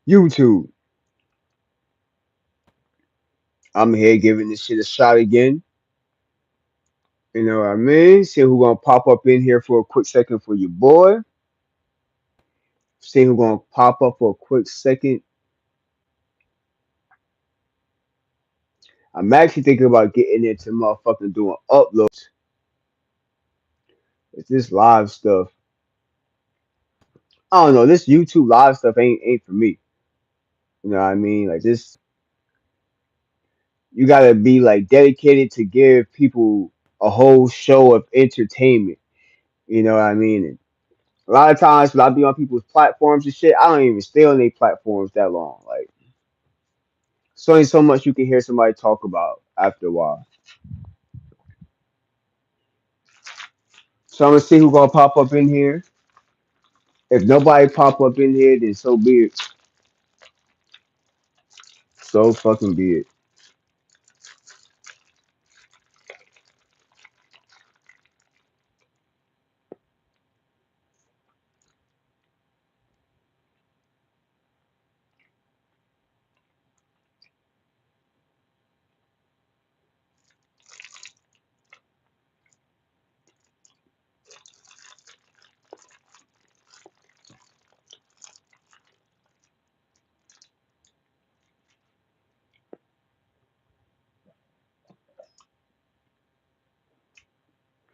YouTube. I'm here giving this shit a shot again. You know what I mean? See who gonna pop up in here for a quick second for your boy. See who gonna pop up for a quick second. I'm actually thinking about getting into motherfucking doing uploads. It's this live stuff. I don't know. This YouTube live stuff ain't for me. You know what I mean? Like this, you gotta be like dedicated to give people a whole show of entertainment. You know what I mean? And a lot of times when I be on people's platforms and shit, I don't even stay on their platforms that long. Like, it's only so much you can hear somebody talk about after a while. So I'm gonna see who gonna pop up in here. If nobody pop up in here, then so be it. So fucking be it.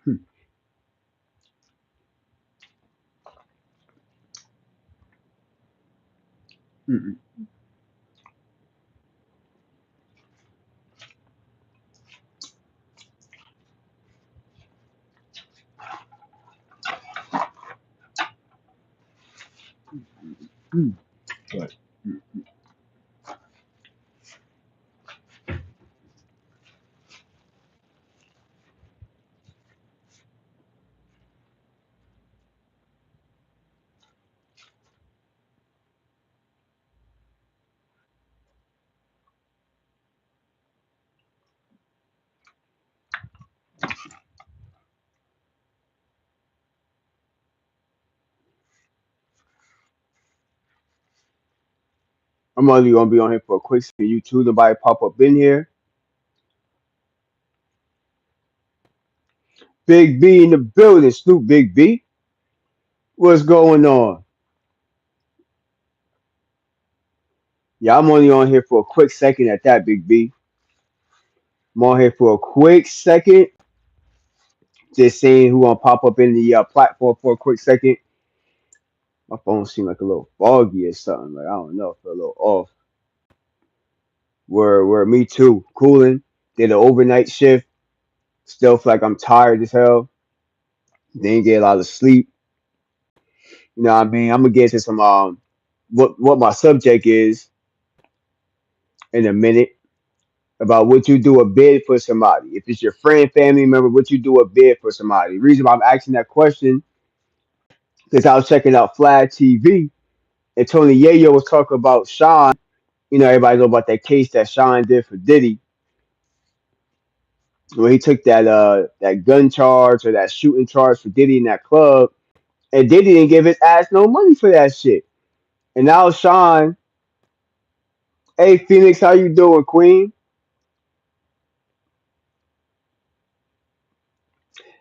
Hmm. Mm-mm. Mm. But, I'm only gonna be on here for a quick second. You two, nobody pop up in here. Big B in the building. Snoop Big B. What's going on? Yeah, I'm only on here for a quick second at that, Big B. I'm on here for a quick second. Just seeing who gonna pop up in the platform for a quick second. My phone seemed like a little foggy or something. Like I don't know, feel a little off. Where me too. Cooling. Did an overnight shift. Still feel like I'm tired as hell. Didn't get a lot of sleep. You know what I mean? I'm gonna get to some what my subject is in a minute about what you do a bid for somebody. If it's your friend, family member, what you do a bid for somebody. The reason why I'm asking that question because I was checking out Flag TV and Tony Yayo was talking about Sean. You know, everybody know about that case that Sean did for Diddy, where he took that gun charge or that shooting charge for Diddy in that club, and Diddy didn't give his ass no money for that shit. And now Sean, hey Phoenix, how you doing, Queen?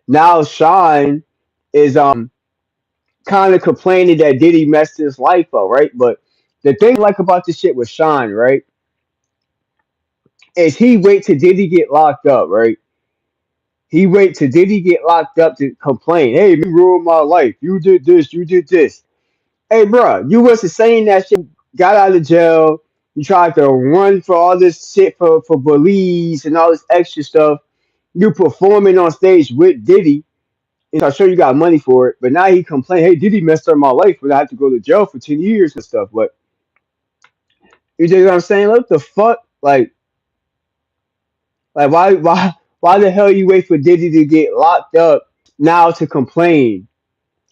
Now Sean is kind of complaining that Diddy messed his life up, right? But the thing I like about this shit with Sean, right, is he wait till Diddy get locked up, right? He wait till Diddy get locked up to complain. Hey, you ruined my life. You did this. You did this. Hey, bro, you wasn't saying that shit. Got out of jail. You tried to run for all this shit for Belize and all this extra stuff. You performing on stage with Diddy. And I'm sure you got money for it. But now he complained, hey, Diddy messed up my life, but I have to go to jail for 10 years and stuff. But you know what I'm saying? What the fuck? Like why the hell you wait for Diddy to get locked up now to complain?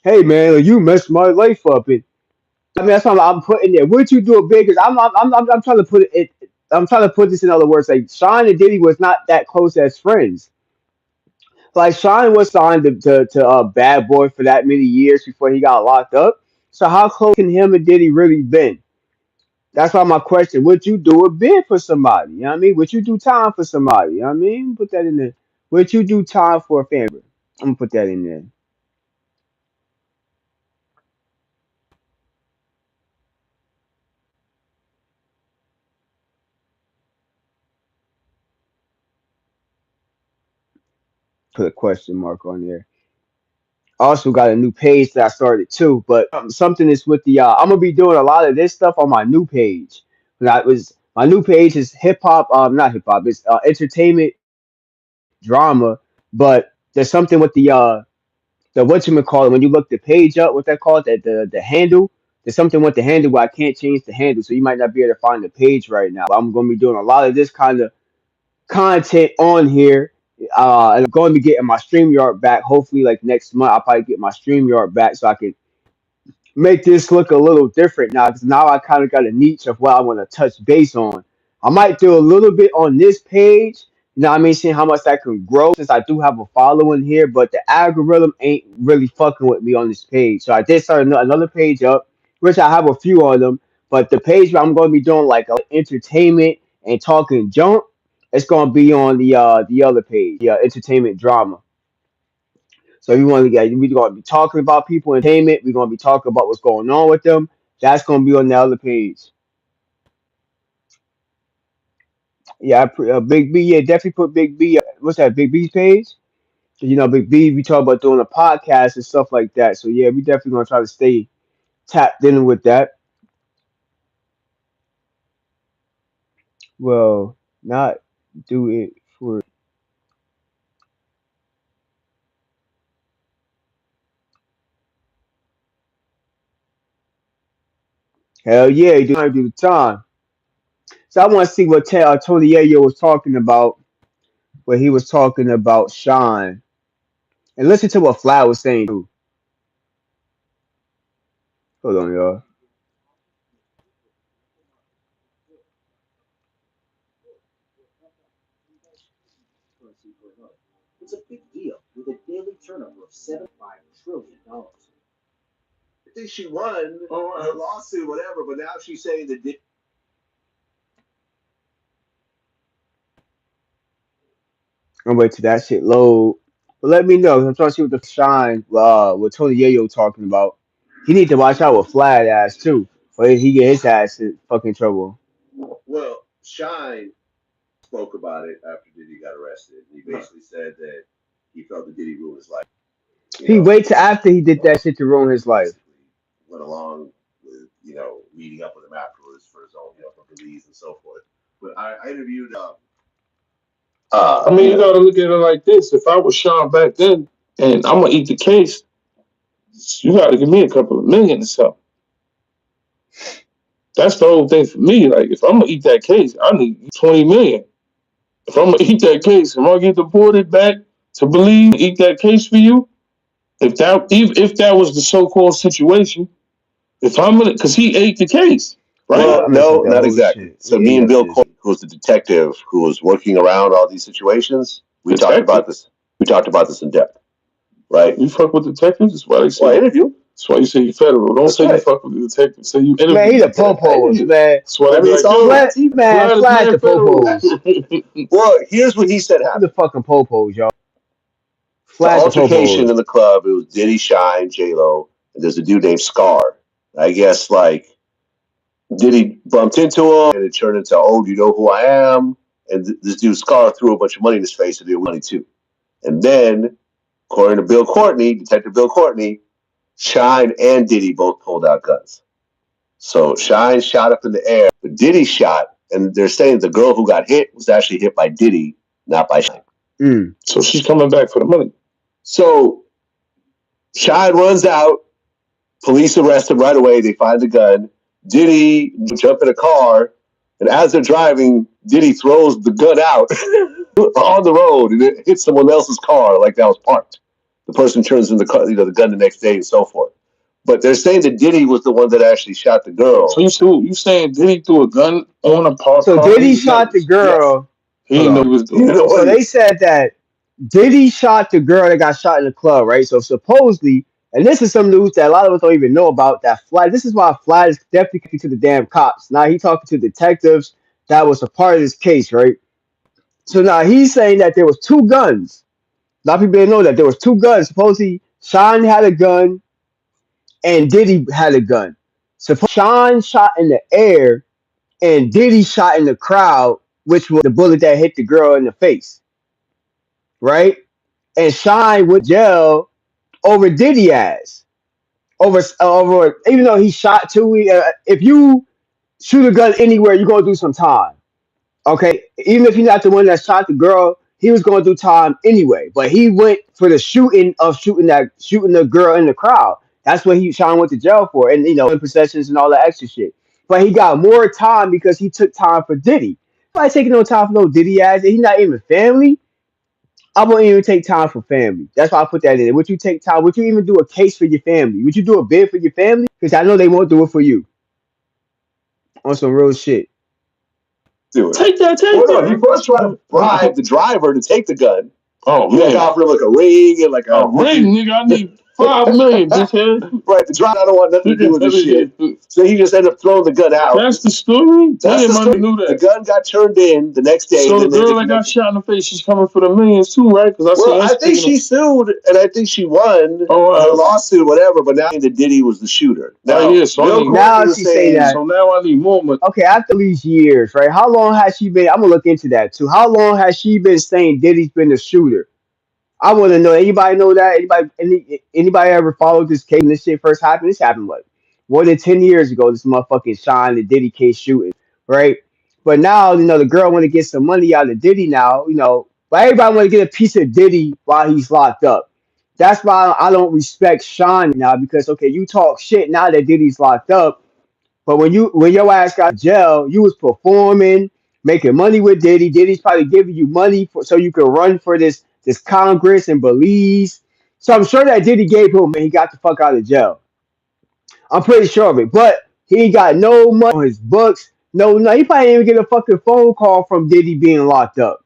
Hey man, like, you messed my life up. And I mean that's what I'm putting there. What you do big? Because I'm trying to put it. I'm trying to put this in other words. Like Sean and Diddy was not that close as friends. Like Sean was signed to Bad Boy for that many years before he got locked up. So how close can him and Diddy really been? That's why my question: would you do a bid for somebody? You know what I mean? Would you do time for somebody? You know what I mean? Put that in there. Would you do time for a family member? I'm gonna put that in there. Put a question mark on there. Also got a new page that I started too, but something is with the. I'm gonna be doing a lot of this stuff on my new page. That was my new page is hip hop. Not hip hop. It's entertainment drama, but there's something with the what you call it when you look the page up. What that called the handle. There's something with the handle where I can't change the handle, so you might not be able to find the page right now. But I'm gonna be doing a lot of this kind of content on here. And I'm going to be getting my StreamYard back. Hopefully, like next month, I'll probably get my StreamYard back so I can make this look a little different now. Because now I kind of got a niche of what I want to touch base on. I might do a little bit on this page. You know what I mean? Seeing how much that can grow since I do have a following here, but the algorithm ain't really fucking with me on this page. So I did start another page up, which I have a few of them. But the page where I'm going to be doing like entertainment and talking junk, it's going to be on the other page, the entertainment drama. So we want to get we're going to be talking about people entertainment. We're going to be talking about what's going on with them. That's going to be on the other page. Yeah, Big B. Yeah, definitely put Big B. What's that? Big B's page. 'Cause, you know, Big B. We talk about doing a podcast and stuff like that. So yeah, we definitely going to try to stay tapped in with that. Well, not do it for hell yeah. You do the time. So I want to see what Tony Yayo was talking about. Where he was talking about Sean and listen to what Fly was saying too. Hold on, y'all. I'm wait till that shit load. But let me know. I'm trying to see what the shine what Tony Yayo talking about. He need to watch out with Flat ass too. Or he get his ass in fucking trouble. He wait till after he did that shit to ruin his life. I mean, you gotta look at it like this. If I was Sean back then and I'm gonna eat the case, you gotta give me a couple of million or something. That's the whole thing for me. Like, if I'm gonna eat that case, I need 20 million. If I'm gonna eat that case, I'm gonna get deported back to believe, eat that case for you. If that was the so-called situation, if I'm gonna, because he ate the case, right? Yeah, I'm gonna take that whole shit. So He me ate and that Bill shit. Courtney, who's the detective who was working around all these situations, we talked about this. We talked about this in depth, right? You fuck with detectives? That's why they say. Well, I interview. That's why you say you federal. Don't say you fuck with the detective. Say you interview. Man, he the I popos, interview. man. That's why they be like, yo, Man, fly this Flat man the federal. popos. Well, here's what he said He happened. the fucking popos, y'all. The Flat the altercation popos. in the club, it was Diddy, Shine, J Lo, and there's a dude named Scar. I guess like Diddy bumped into him, and it turned into, oh, do you know who I am? And this dude Scar threw a bunch of money in his face, and they were money too. And then, according to Bill Courtney, Detective Bill Courtney, Shine and Diddy both pulled out guns. So Shine shot up in the air, but Diddy shot, and they're saying the girl who got hit was actually hit by Diddy, not by Shine. So she's coming back for the money. So Shine runs out. Police arrest him right away. They find the gun. Diddy jump in a car, and as they're driving, Diddy throws the gun out on the road, and it hits someone else's car like that was parked. The person turns in the car, the gun the next day, and so forth. But they're saying that Diddy was the one that actually shot the girl. So you saying Diddy threw a gun on a parked So car? Diddy shot the Yes. girl. He didn't know he was doing. So they said that Diddy shot the girl that got shot in the club, right? So supposedly And this is some news that a lot of us don't even know about. That Flat. This is why Flat is definitely connected to the damn cops. Now he talking to detectives that was a part of this case, right? So now he's saying that there was two guns. A lot of people didn't know that there was two guns. Supposedly Sean had a gun and Diddy had a gun. Suppose Sean shot in the air and Diddy shot in the crowd, which was the bullet that hit the girl in the face, right? And Sean went to jail over Diddy ass. Over even though he shot two, if you shoot a gun anywhere, you're gonna do some time. Okay, even if you're not the one that shot the girl, he was gonna do time anyway. But he went for the shooting the girl in the crowd. That's what Sean went to jail for, and possessions and all that extra shit. But he got more time because he took time for Diddy. Nobody taking no time for no Diddy ass. He's not even family. I won't even take time for family. That's why I put that in. Would you take time? Would you even do a case for your family? Would you do a bid for your family? Because I know they won't do it for you on some real shit. Do it. Take that. Well, no, he first tried to bribe the driver to take the gun. Oh, man. He offered him like a ring and like a ring, nigga. I need $5 million, dickhead. Right, the driver don't want nothing to do with this shit. So he just ended up throwing the gun out. That's the story? That's the story. Knew that. The gun got turned in the next day. So the girl that got shot in the face, she's coming for the millions too, right? I think she sued, and I think she won her lawsuit, whatever, but now the Diddy was the shooter. Now, now she say that. So now I need more money. Okay, after these years, right? How long has she been? I'm going to look into that too. How long has she been saying Diddy's been the shooter? I want to know. Anybody know that? Anybody ever followed this case when this shit first happened? This happened what, more than 10 years ago. This motherfucking Shine the Diddy case shooting, right? But now the girl want to get some money out of Diddy now. But everybody want to get a piece of Diddy while he's locked up. That's why I don't respect Sean now because okay, you talk shit now that Diddy's locked up, but when your ass got jail, you was performing, making money with Diddy. Diddy's probably giving you money so you could run for this Congress in Belize. So I'm sure that Diddy gave him and he got the fuck out of jail. I'm pretty sure of it. But he ain't got no money on his books. No, he probably didn't even get a fucking phone call from Diddy being locked up.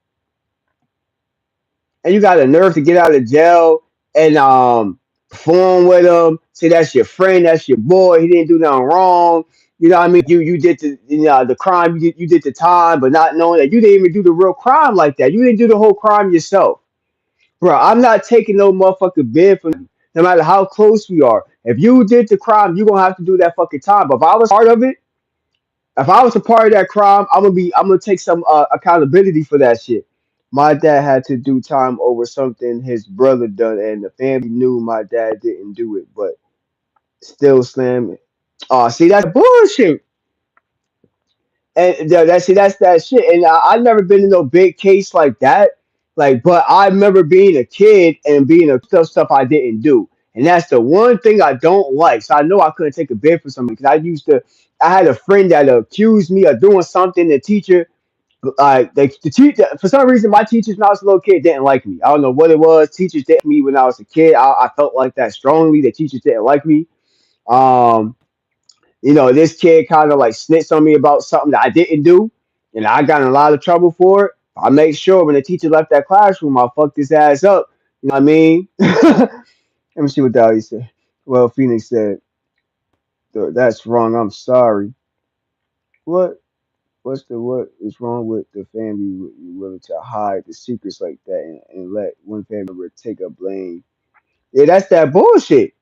And you got the nerve to get out of jail and perform with him. Say that's your friend, that's your boy. He didn't do nothing wrong. You know what I mean? You did the crime, you did the time, but not knowing that you didn't even do the real crime like that. You didn't do the whole crime yourself. Bro, I'm not taking no motherfucking bid from you, no matter how close we are. If you did the crime, you're gonna have to do that fucking time. But if I was part of it, if I was a part of that crime, I'm gonna take some accountability for that shit. My dad had to do time over something his brother done, and the family knew my dad didn't do it, but still slamming. Oh, see, that's bullshit. And that's that shit. And I've never been in no big case like that. Like, but I remember being a kid and being a stuff I didn't do. And that's the one thing I don't like. So I know I couldn't take a bid for something because I had a friend that accused me of doing something. The teacher, the teacher, for some reason, my teachers when I was a little kid didn't like me. I don't know what it was. Teachers didn't like me when I was a kid. I felt like that strongly. The teachers didn't like me. Um, this kid kind of like snitched on me about something that I didn't do, and I got in a lot of trouble for it. I made sure when the teacher left that classroom, I fucked his ass up. You know what I mean? Let me see what the hell he said. Well, Phoenix said, "That's wrong. I'm sorry." What? What is wrong with the family willing to hide the secrets like that and let one family member take a blame? Yeah, that's that bullshit.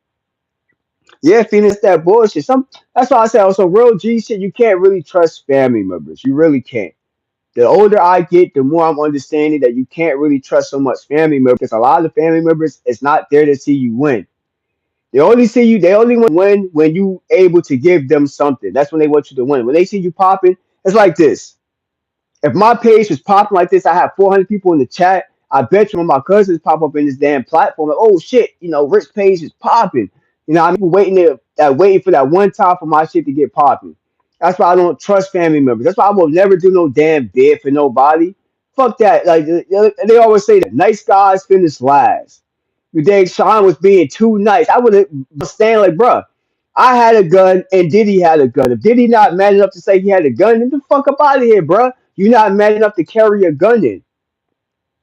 Yeah, Phoenix, that bullshit. That's why I said on some real G shit, you can't really trust family members. You really can't. The older I get, the more I'm understanding that you can't really trust so much family members because a lot of the family members is not there to see you win. They only want to win when you able to give them something. That's when they want you to win. When they see you popping, it's like this. If my page was popping like this, I have 400 people in the chat. I bet you when my cousins pop up in this damn platform, like, oh shit, Rich page is popping. I'm waiting for that one time for my shit to get popping. That's why I don't trust family members. That's why I will never do no damn bid for nobody. Fuck that. Like they always say that nice guys finish last. You think Sean was being too nice? I would have stand like, bruh. I had a gun and Diddy had a gun. If Diddy not mad enough to say he had a gun, then the fuck up out of here, bruh. You're not mad enough to carry a gun in.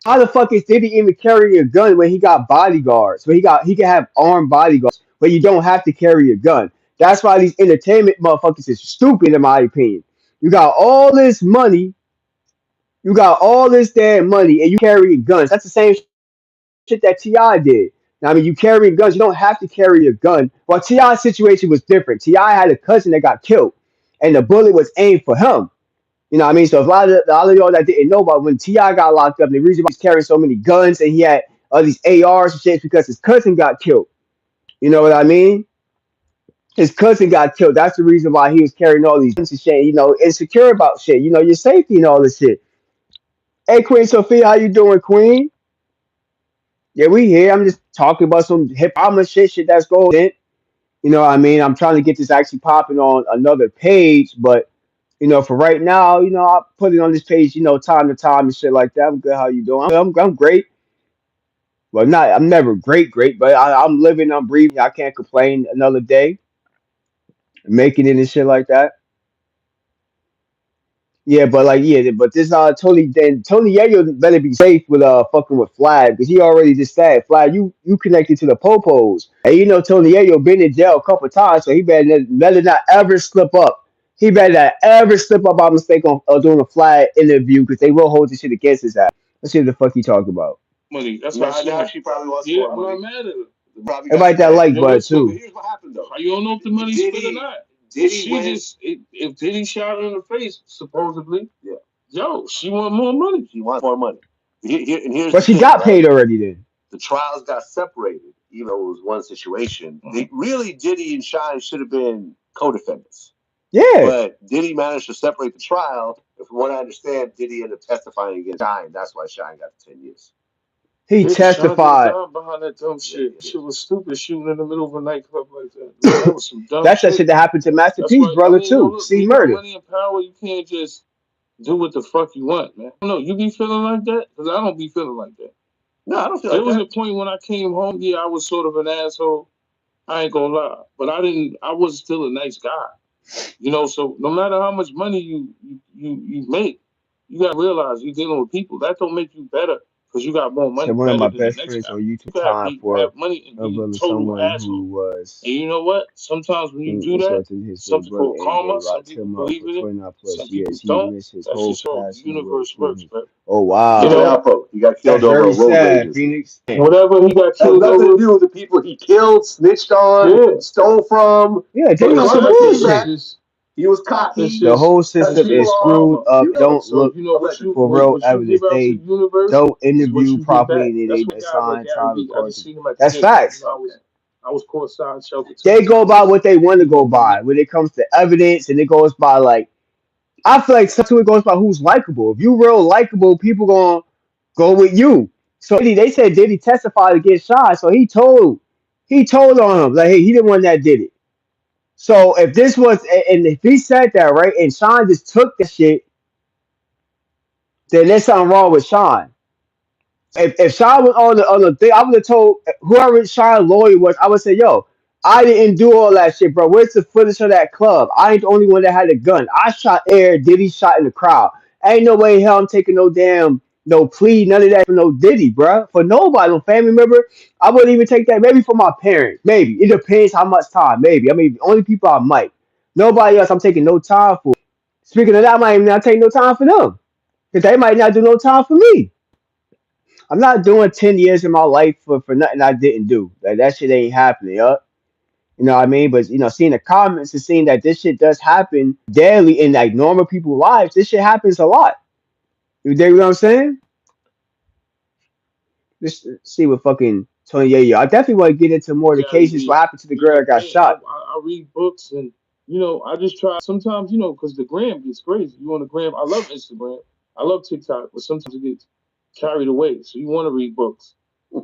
How the fuck is Diddy even carrying a gun when he got bodyguards? When he can have armed bodyguards but you don't have to carry a gun. That's why these entertainment motherfuckers is stupid, in my opinion. You got all this money, you got all this damn money, and you carry guns. That's the same shit that Ti did. Now, I mean, you carry guns, you don't have to carry a gun. Well, Ti's situation was different. Ti had a cousin that got killed, and the bullet was aimed for him. You know what I mean? So if a lot of y'all that didn't know about when Ti got locked up, the reason why he's carrying so many guns and he had all these ARs and shit is because his cousin got killed. You know what I mean? His cousin got killed. That's the reason why he was carrying all these guns and shit. You know, insecure about shit. You know, your safety and all this shit. Hey, Queen Sophia, how you doing, Queen? Yeah, we here. I'm just talking about some hip hop shit that's going in. You know what I mean? I'm trying to get this actually popping on another page, but you know, for right now, you know, I put it on this page, you know, time to time and shit like that. I'm good. How you doing? I'm great. Well, not I'm never great, but I'm living, I'm breathing. I can't complain. Another day, making it and shit like that. Yeah, but like yeah, but this Tony Yayo better be safe with fucking with Flag because he already just said Flag you connected to the popos and you know Tony Yayo been in jail a couple times so he better not ever slip up. He better not ever slip up by mistake on doing a Flag interview because they will hold this shit against his ass. Let's see what the fuck he talking about. Money. That's why she probably wants yeah, more I'm money. not mad at her. Probably got Everybody that mad. like Yo, bud listen, But too. here's what happened though. you don't know if the money's split or Diddy, not. Diddy She went. just if Diddy shot her in the face, supposedly, Yeah, yo, she want more money. he wants more money. And here's But the she thing, got right? paid already then. The trials got separated, even though it was one situation. They really Diddy and Shine should have been co-defendants. Yeah. But Diddy managed to separate the trial. And from what I understand, Diddy ended up testifying against Shine. That's why Shine got the 10 years. He Bitch, Sean did testified. time behind that dumb shit. That shit was stupid shooting in the middle of a nightclub like that. Man, that was some dumb That's that shit. shit that happened to Master That's P's why I brother mean, too. look, See when you got murder. money and power, you can't just do what the fuck you want, man. No, you be feeling like that? Because I don't be feeling like that. No, I don't feel There like was that. a point when I came home, yeah, I was sort of an asshole. I ain't gonna lie. But I was still a nice guy. You know, so no matter how much money you make, you gotta realize you're dealing with people. That don't make you better because you got more So money, one of my better than the best next friends guy. on YouTube You gotta time be for have money and a be brother, total someone asshole. who was And you know what? Sometimes when you do that, insulting his little something brother called AJ karma. Some locked people him up believe for in it. 29 Some plus people years. He don't. missed his That's whole just how the passing away. universe works, man. Oh You So wow. know, how folks, he got That's killed over very a road rage sad, incident. Phoenix. whatever he got Has killed nothing to over, do with the people he killed, snitched on, yeah. stole from. Yeah, they But on some fuck the It's bullshit. payback. just, He was it's cocky. The just, whole That's it's system people is just are. screwed karma. up. You know. Don't So look you know Allegedly. for real what you give evidence. out to They the universe don't is what interview you get back. properly and That's they what guys like assign Gary time Vee. I according just to. seen him at the That's Knicks. facts. I was courtside shelter They go by 10 times. what they want to You go know, by when it comes to evidence, and it goes by like I feel like sometimes it goes by who's likable. If you real likable, people gonna go with you. So they said Diddy testified against Sean, so he told on him like, hey, he the one that did it. So if this was and if he said that right, and Sean just took the shit, then there's something wrong with Sean. If Sean was on the thing, I would have told whoever Sean's lawyer was, I would say, yo, I didn't do all that shit, bro. Where's the footage of that club? I ain't the only one that had a gun. I shot air, Diddy shot in the crowd. Ain't no way hell I'm taking no damn no plea, none of that for no Diddy, bro. For nobody, no family member. I wouldn't even take that. Maybe for my parents. Maybe. It depends how much time. Maybe. I mean, the only people I might. Nobody else I'm taking no time for. Speaking of that, I might even not take no time for them. Because they might not do no time for me. I'm not doing 10 years of my life for nothing I didn't do. Like that shit ain't happening, yup. You know what I mean? But you know, seeing the comments and seeing that this shit does happen daily in like normal people's lives, this shit happens a lot. You dig what I'm saying? Let's see what fucking Tony Yayo. I definitely want to get into more of the Gary cases. What Vee. happened to the You girl that know, got hey, shot? I read books and I just try. Sometimes because the gram gets crazy. You on the gram? I love Instagram. I love TikTok, but sometimes it gets carried away. So you want to read books.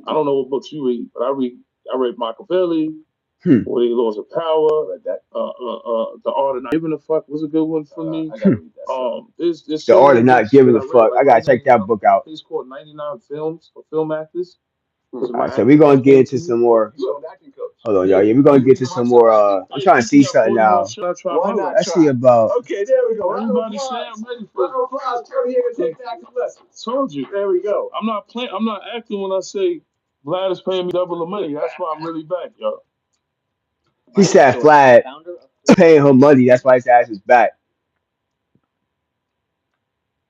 I don't know what books you read, but I read. I read Machiavelli, Hmm. 48 Laws of Power. Read that. The Art of Not Giving a Fuck was a good one for me. I gotta read that. There's The so art many of not books that giving I a read. fuck. Like I my gotta check man, that book out. he's called 99 Films for Film Actors. All Those are my right, so we're acting gonna get into coaches. some more. You an acting coach. Hold on, Yeah. y'all. Yeah, we're Are gonna you get to reading some my stuff? more. I'm Hey, trying to see TT, I something pulled my now. shit. I tried Why my not luck. Let's see try? about. Okay, there we go. Round of Everybody say applause. I'm ready for Round of applause. Tony here to take the acting lessons. Told you. There we go. I'm not playing. I'm not acting when I say Vlad is paying me double the money. That's why I'm really back, y'all. He said Vlad paying her money. That's why his ass is back.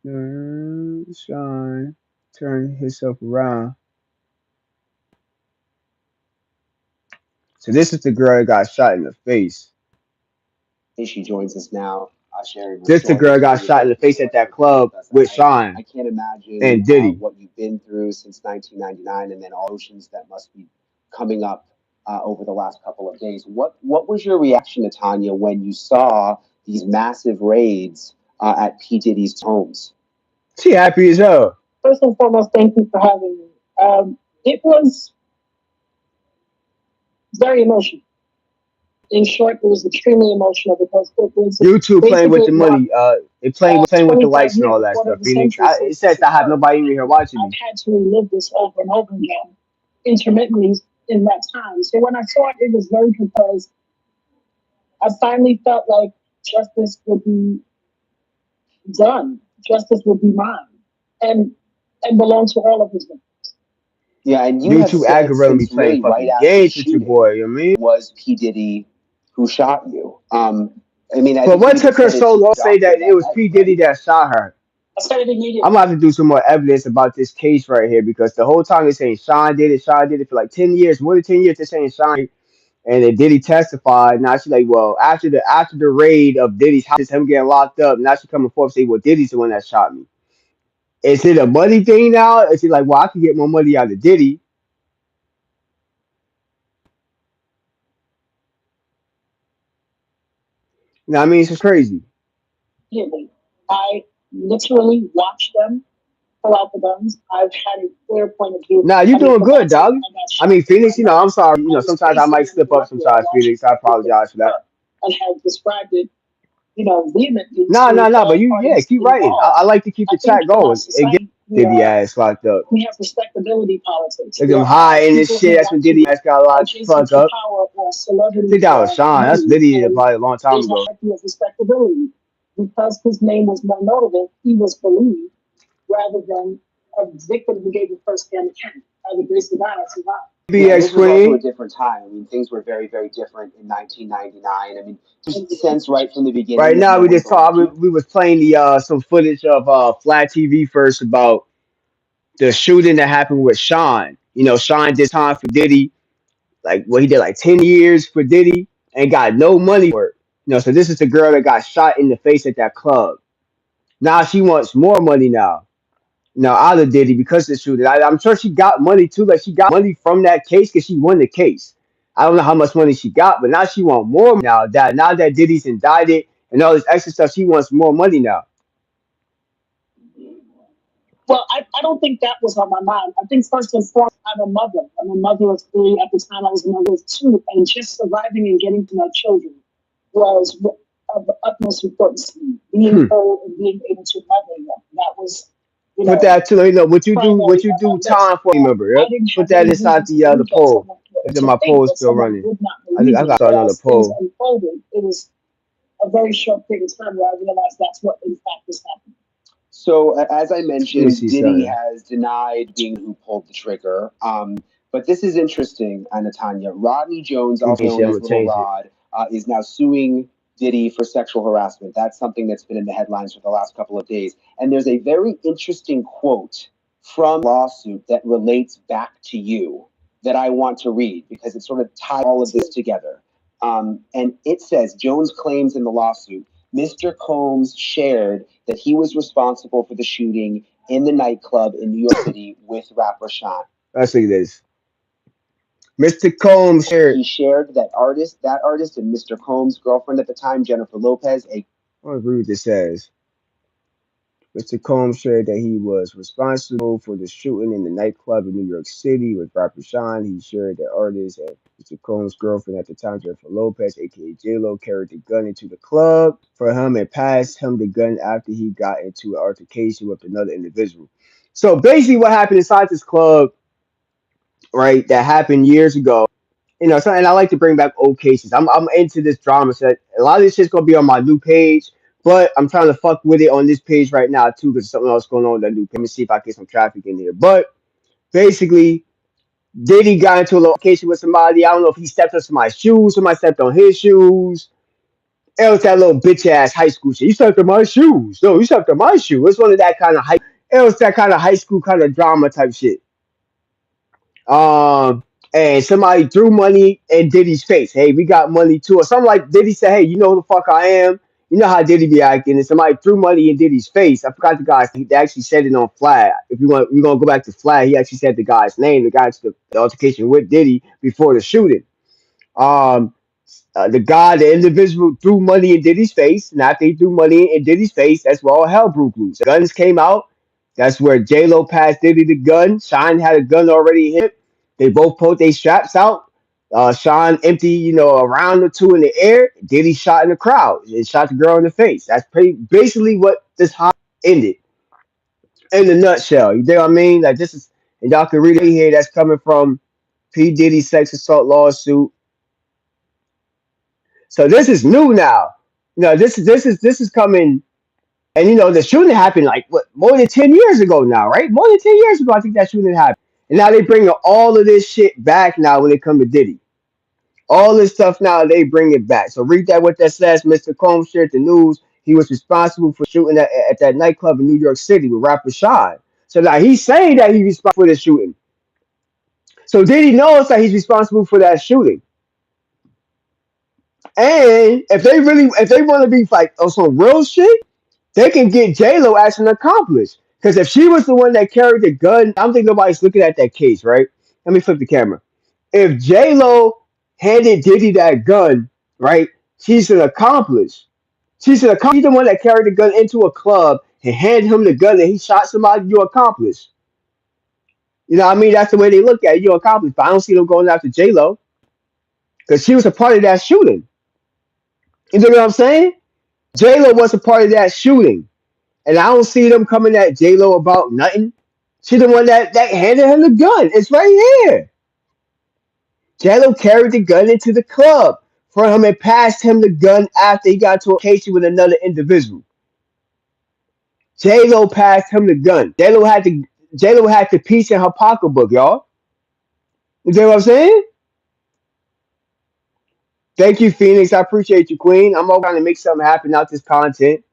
Sean turned himself around. So this is the girl that got shot in the face. She joins us now, sharing her This the story. girl got shot in the face at that club with Sean I can't imagine and Diddy. what you've been through since 1999, and then all oceans that must be coming up over the last couple of days. What was your reaction, Tanya, when you saw these massive raids at P Diddy's homes? She happy as hell. First and foremost, thank you for having me. It was very emotional. In short, it was extremely emotional because it was YouTube playing with the basically money. It playing with the 25 lights and all years, that quarter stuff. of a Phoenix. century It since says this I have occurred. nobody in here watching I've me. had to relive this over and over again, intermittently in that time. So when I saw it, it was very because I finally felt like justice would be done. Justice would be mine, and belong to all of his victims. Yeah, and you have YouTube said algorithm be since playing really right fucking after the games with your shooting boy. You know what I mean? was P Diddy who shot you. I mean, I But think what you took her said it so to long the to say doctor that it was night, P Diddy that shot her? I said it immediately. I'm about to do some more evidence about this case right here because the whole time they're saying Sean did it for like 10 years, more than 10 years. They're saying Sean, and then Diddy testified. Now she's like, well, after the raid of Diddy's house, him getting locked up. Now she's coming forward saying, well, Diddy's the one that shot me. Is it a money thing now? Is it like, well, I can get more money out of Diddy? You know what I mean? It's just crazy. I literally watched them pull out the guns. I've had a clear point of view. Nah, you doing good, dog. I mean, Phoenix, I'm sorry. Sometimes I might slip up sometimes, Phoenix. I apologize for that. And have described it, vehemently. Nah, but keep writing. I like to keep the chat going and get Diddy ass locked up. We have respectability politics. Look at him hiding this shit. That's when Diddy ass got a lot of fucked up. I think that was Sean. That's Diddy probably a long time ago. Of respectability. Because his name was more notable, he was believed rather than a victim who gave the first hand account. By the grace of God, I survived. This was also a different time. I mean, things were very, very different in 1999. I mean, just sense right from the beginning. Right now, we just talked. We was playing the some footage of Flat TV first about the shooting that happened with Sean. Sean did time for Diddy, he did like 10 years for Diddy and got no money for it. So this is the girl that got shot in the face at that club. Now she wants more money now. Out of Diddy because of the shooting. I'm sure she got money too. Like she got money from that case because she won the case. I don't know how much money she got, but now she wants more now that Diddy's indicted and all this extra stuff. She wants more money now. Well, I don't think that was on my mind. I think first and foremost, I'm a mother. I'm a mother of three. At the time, I was a mother of two. And just surviving and getting to my children was of the utmost importance to me. Being whole and being able to mother them. That was, put that to what you do time for, remember. Yep. Put that inside the poll. If my poll is still running. I got another poll. It was a very short period of time where I realized that's what in fact was happening. So, as I mentioned, Diddy has denied being who pulled the trigger. But this is interesting, Natanya. Rodney Jones, also known as Little Rod, is now suing Diddy for sexual harassment. That's something that's been in the headlines for the last couple of days. And there's a very interesting quote from the lawsuit that relates back to you that I want to read because it sort of ties all of this together. And it says, Jones claims in the lawsuit, Mr. Combs shared that he was responsible for the shooting in the nightclub in New York City with rapper Sean. Let's see this. Mr. Combs shared. He shared that artist and Mr. Combs' girlfriend at the time, Jennifer Lopez. I want to read what this says. Mr. Combs shared that he was responsible for the shooting in the nightclub in New York City with rapper Sean. He shared that artist and Mr. Combs' girlfriend at the time, Jennifer Lopez, aka J-Lo, carried the gun into the club for him and passed him the gun after he got into an altercation with another individual. So basically what happened inside this club, right, that happened years ago, and I like to bring back old cases. I'm into this drama set. A lot of this shit's gonna be on my new page. But I'm trying to fuck with it on this page right now too, because something else going on with that new page. Let me see if I get some traffic in here. But basically, Diddy got into a location with somebody. I don't know if he stepped on somebody's shoes, somebody stepped on his shoes. It was that little bitch ass high school shit. You stepped on my shoes. No, you stepped on my shoe. It's one of that kind of high. It was that kind of high school kind of drama type shit. Um, and somebody threw money in Diddy's face. Hey, we got money too, or something like Diddy said. Hey, you know who the fuck I am. You know how Diddy be acting, and somebody threw money in Diddy's face. I forgot the guy's. He actually said it on Flag. If you want, we're gonna go back to Flag. He actually said the guy's name. The guy to the altercation with Diddy before the shooting. Um, the individual threw money in Diddy's face, and after he threw money in Diddy's face, that's where all hell broke loose. Guns came out. That's where J Lo passed Diddy the gun. Sean had a gun already hit. They both pulled their straps out. Sean empty, a round or two in the air. Diddy shot in the crowd and shot the girl in the face. That's basically what this hot ended in a nutshell. You know what I mean? Like this is, and y'all can read it here. That's coming from P Diddy sex assault lawsuit. So this is new now. This is coming, and the shooting happened like what more than 10 years ago now, right? More than 10 years ago, I think that shooting happened, and now they bring all of this shit back now when it comes to Diddy. All this stuff now they bring it back. So read that what that says. Mr. Combs shared the news. He was responsible for shooting at that nightclub in New York City with rapper Sean. So now he's saying that he's responsible for the shooting. So Diddy knows that he's responsible for that shooting. And if they want to be like on some real shit, they can get J Lo as an accomplice. Because if she was the one that carried the gun, I don't think nobody's looking at that case, right? Let me flip the camera. If J Lo handed Diddy that gun, right? She's an accomplice. She's the one that carried the gun into a club and handed him the gun and he shot somebody. You're accomplice. You know what I mean? That's the way they look at it. You're accomplice. But I don't see them going after J Lo because she was a part of that shooting. You know what I'm saying? J Lo was a part of that shooting. And I don't see them coming at J Lo about nothing. She's the one that handed him the gun. It's right here. J Lo carried the gun into the club for him and passed him the gun after he got to a case with another individual. J Lo passed him the gun. J Lo had the piece in her pocketbook, y'all. You know what I'm saying? Thank you, Phoenix. I appreciate you, Queen. I'm all trying to make something happen out this content.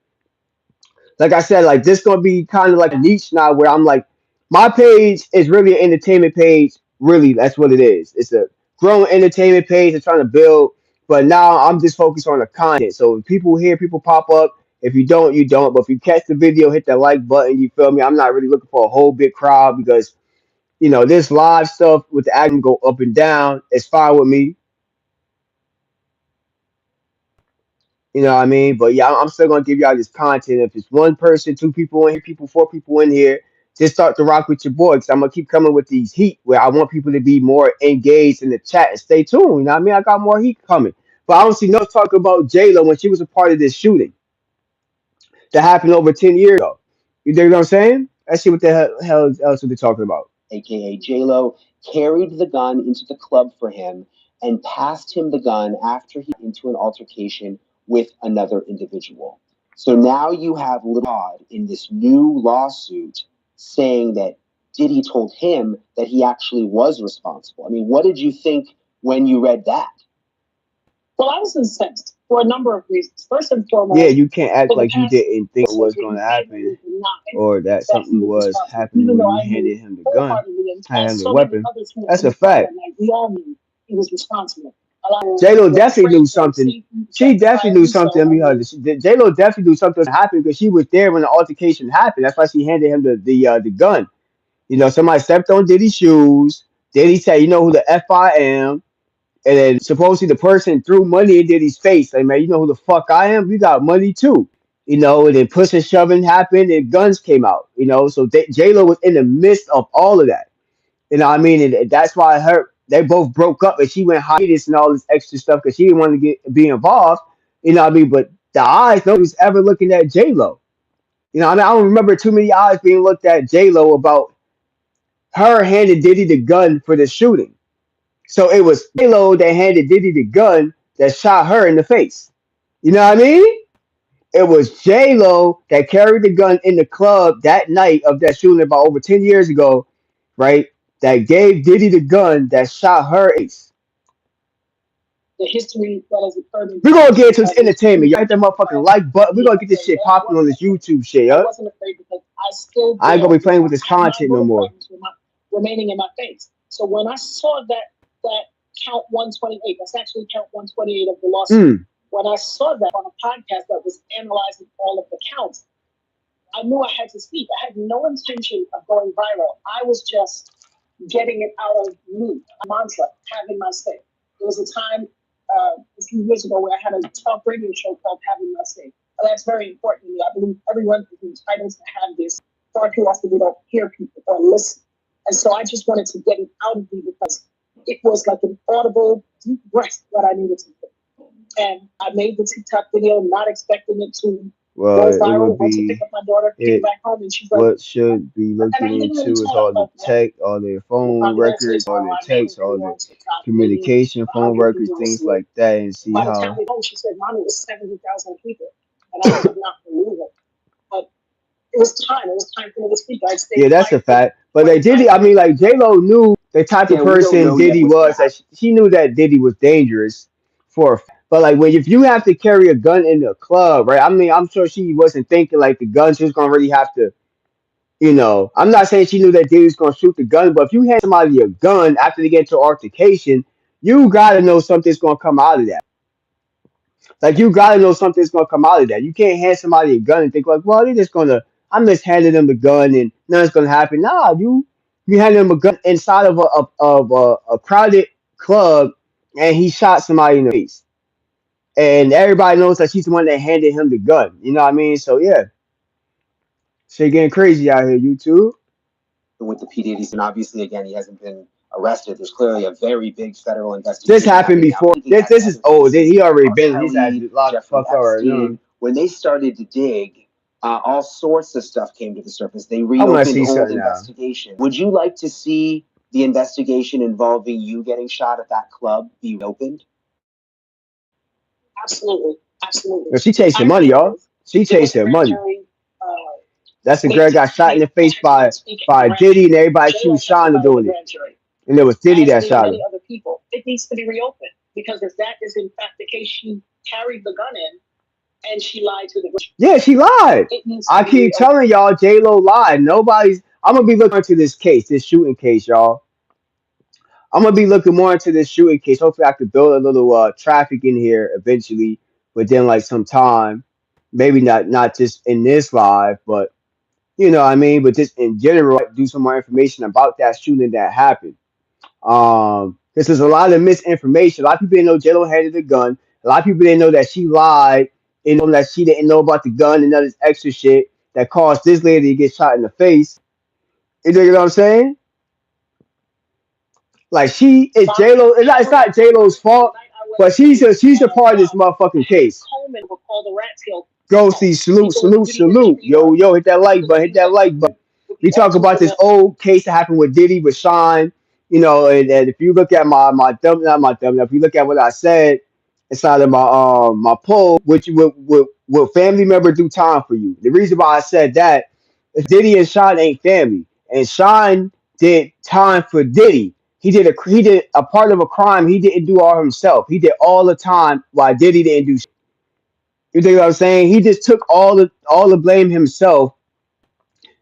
Like I said, like this gonna be kind of like a niche now where I'm like, my page is really an entertainment page. Really, that's what it is. It's a growing entertainment page. I'm trying to build, but now I'm just focused on the content. So if people hear people pop up. If you don't, you don't. But if you catch the video, hit that like button. You feel me? I'm not really looking for a whole big crowd because this live stuff with the action go up and down. It's fine with me. You know what I mean? But yeah, I'm still gonna give y'all this content. If it's one person, two people in here, four people in here, just start to rock with your boy. Cause I'm gonna keep coming with these heat where I want people to be more engaged in the chat and stay tuned. You know what I mean? I got more heat coming. But I don't see no talk about J Lo when she was a part of this shooting that happened over 10 years ago. You know what I'm saying? Let's see what the hell else are they talking about. AKA J-Lo, carried the gun into the club for him and passed him the gun after he got into an altercation with another individual. So now you have Lil Rod in this new lawsuit saying that Diddy told him that he actually was responsible. I mean, what did you think when you read that? Well, I was incensed for a number of reasons. First and foremost, yeah, you can't act like you didn't think it was going to happen or that something was happening when you handed him the gun, handed him the weapon. That's a fact. We all knew he was responsible. J-Lo definitely knew something. She definitely knew something. I mean, J-Lo definitely knew something happened because she was there when the altercation happened. That's why she handed him the gun. Somebody stepped on Diddy's shoes. Diddy said, "You know who the F I am." And then supposedly the person threw money in Diddy's face. Like, man, you know who the fuck I am? We got money too. And then push and shoving happened and guns came out. So J-Lo was in the midst of all of that. You know what I mean? And that's why they both broke up and she went hiatus and all this extra stuff because she didn't want to be involved. You know what I mean? But the eyes, nobody was ever looking at J-Lo. I don't remember too many eyes being looked at J-Lo about her handing Diddy the gun for the shooting. So it was J-Lo that handed Diddy the gun that shot her in the face. You know what I mean? It was J-Lo that carried the gun in the club that night of that shooting about over 10 years ago, right? that gave Diddy the gun that shot her ace. The history that has occurred. We're gonna get into this entertainment. Y'all hit that motherfucking like button. We're gonna get this shit popping on this YouTube shit, I yo. wasn't afraid because I still I ain't gonna be playing with this content no more. Remaining in my face. So when I saw that count 128, that's actually count 128 of the lawsuit. When I saw that on a podcast that was analyzing all of the counts, I knew I had to speak. I had no intention of going viral. I was just getting it out of me, a mantra, having my say. There was a time a few years ago where I had a talk radio show called Having My Say. And that's very important to me. I believe everyone is entitled to have this. Far too often we don't hear people or listen. And so I just wanted to get it out of me because it was like an audible, deep breath that I needed to do. And I made the TikTok video not expecting it to go viral. Went to pick up my daughter, came back home, and she's like, what should be looking into is all the tech, all their phone records, all their texts, all their communication, phone records, things like that, and see by the how. time we home, she said, "Mommy, it was 70,000 people," and I could not believe it. But it was time. It was time for me to speak. Yeah, that's a fact. But they Diddy, I mean, like J-Lo knew the type of person Diddy was. That she knew that Diddy was dangerous for. But like when if you have to carry a gun in the club, right? I mean, I'm sure she wasn't thinking like the gun. She was gonna really have to, you know. I'm not saying she knew that Diddy was gonna shoot the gun, but if you hand somebody a gun after they get into an altercation, you gotta know something's gonna come out of that. Like you gotta know something's gonna come out of that. You can't hand somebody a gun and think like, well, they're just gonna. I'm just handing them the gun and nothing's gonna happen. Nah, you hand him a gun inside of a crowded club, and he shot somebody in the face, and everybody knows that she's the one that handed him the gun. You know what I mean? So yeah, shit getting crazy out here, YouTube. With the P. Diddy, and obviously, again, he hasn't been arrested. There's clearly a very big federal investigation. This happened before. This is old. He already been. He's had locked the fuck up. When they started to dig, all sorts of stuff came to the surface. They reopened the old investigation. Would you like to see the investigation involving you getting shot at that club be opened? Absolutely, absolutely. She chasing money, y'all. She chasing money. That's a girl got shot in the face by Diddy, and everybody she was trying to do it. And it was Diddy that shot her. Other people. It needs to be reopened because if that is in fact the case, she carried the gun in and she lied to the. Yeah, she lied. I keep telling y'all, J-Lo lied. I'm gonna be looking into this case, this shooting case, y'all. I'm gonna be looking more into this shooting case. Hopefully, I could build a little traffic in here eventually, within like some time. Maybe not just in this live, but you know what I mean. But just in general, do some more information about that shooting that happened. This is a lot of misinformation. A lot of people didn't know J-Lo handed the gun. A lot of people didn't know that she lied. And that she didn't know about the gun and all this extra shit that caused this lady to get shot in the face. You know what I'm saying? Like it's J-Lo. It's not J-Lo's fault, but she's a part of this motherfucking case. Ghosty, salute. Yo, hit that like button. We talk about this old case that happened with Diddy with Sean. You know, and if you look at my thumb, not my thumb, if you look at what I said inside of my poll, which will family member do time for you? The reason why I said that is Diddy and Sean ain't family, and Sean did time for Diddy. He did a part of a crime he didn't do all himself. He did all the time while Diddy didn't do shit. You think what I'm saying? He just took all the blame himself.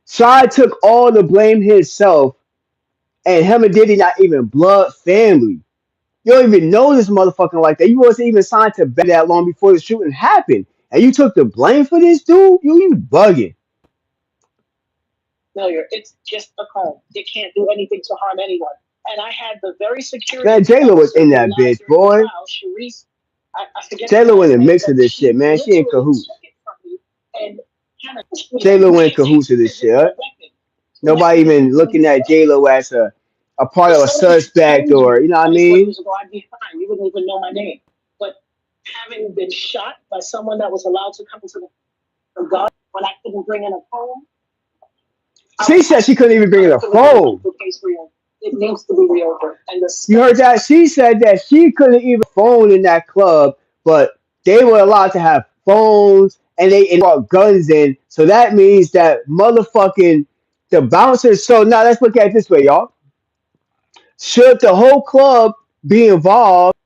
Sean took all the blame himself, and him and Diddy not even blood family. You don't even know this motherfucker like that. You wasn't even signed to bet that long before the shooting happened, and you took the blame for this dude? You bugging. No, it's just a comb. It can't do anything to harm anyone. And I had the very security. Man, J-Lo was in that bitch, boy. J-Lo in the mix of this shit, man. She in cahoots. J-Lo in cahoots of this shit. Huh? Nobody even looking at J-Lo as a part of a suspect, or you know what I mean? I'd be fine. You wouldn't even know my name. But having been shot by someone that was allowed to come into the gun when I couldn't bring in a phone. She said she couldn't even bring in a phone. It needs to be reopened. You heard that? She said that she couldn't even phone in that club, but they were allowed to have phones and they brought guns in. So that means that motherfucking the bouncers. So now let's look at it this way, y'all. Should the whole club be involved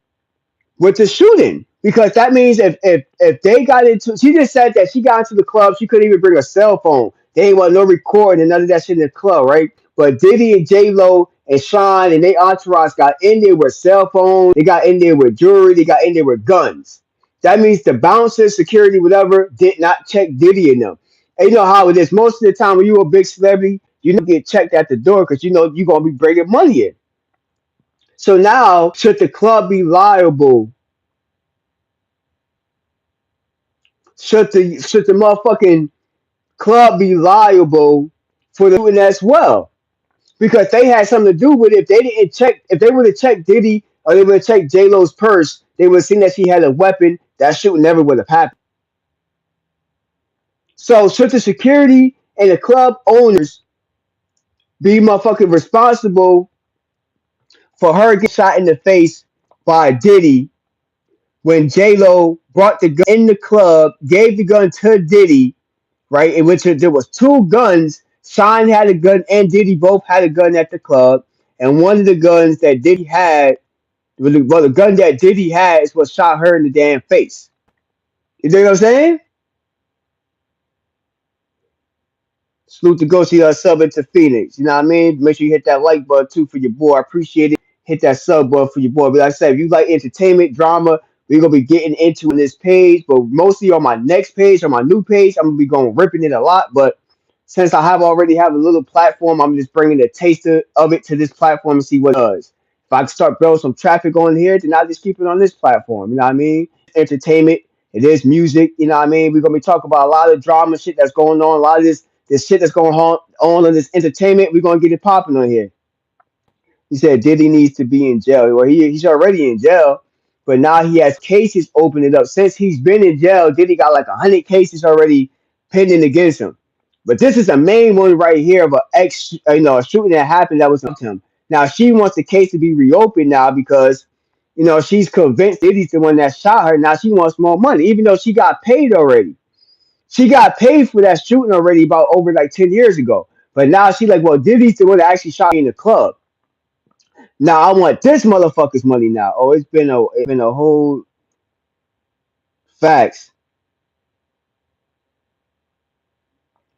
with the shooting? Because that means if they got into, she just said that she got into the club, she couldn't even bring a cell phone. They ain't want no recording and none of that shit in the club, right? But Diddy and J Lo and Sean and they entourage got in there with cell phones, they got in there with jewelry, they got in there with guns. That means the bouncers, security, whatever, did not check Diddy and them. And you know how it is. Most of the time when you're a big celebrity, you don't get checked at the door because you know you're gonna be bringing money in. So now, should the club be liable? Should the motherfucking club be liable for the shooting as well? Because they had something to do with it. If they didn't check, if they would have checked Diddy or they would have checked J Lo's purse, they would have seen that she had a weapon. That shooting never would have happened. So should the security and the club owners be motherfucking responsible for her getting shot in the face by Diddy when J Lo brought the gun in the club, gave the gun to Diddy, right? In which there was two guns. Sean had a gun and Diddy both had a gun at the club. And one of the guns that Diddy had, well, the gun that Diddy had is what shot her in the damn face. You know what I'm saying? Salute to go see her sub into Phoenix. You know what I mean? Make sure you hit that like button too for your boy. I appreciate it. Hit that sub button for your boy. But like I said, if you like entertainment, drama, we're gonna be getting into on this page, but mostly on my next page, on my new page, I'm gonna be going ripping it a lot. But since I have already have a little platform, I'm just bringing a taster of it to this platform and see what it does. If I can start building some traffic on here, then I'll just keep it on this platform. You know what I mean? Entertainment. It is music. You know what I mean? We're gonna be talking about a lot of drama shit that's going on, a lot of this shit that's going on in this entertainment. We're gonna get it popping on here. He said Diddy needs to be in jail. Well, he's already in jail, but now he has cases opening up. Since he's been in jail, Diddy got like 100 cases already pending against him. But this is a main one right here of a shooting that happened that was up to him. Now she wants the case to be reopened now because she's convinced Diddy's the one that shot her. Now she wants more money, even though she got paid already. She got paid for that shooting already about over like 10 years ago. But now she like, well, Diddy's the one that actually shot me in the club. Now I want this motherfucker's money now. Oh, it's been a whole facts.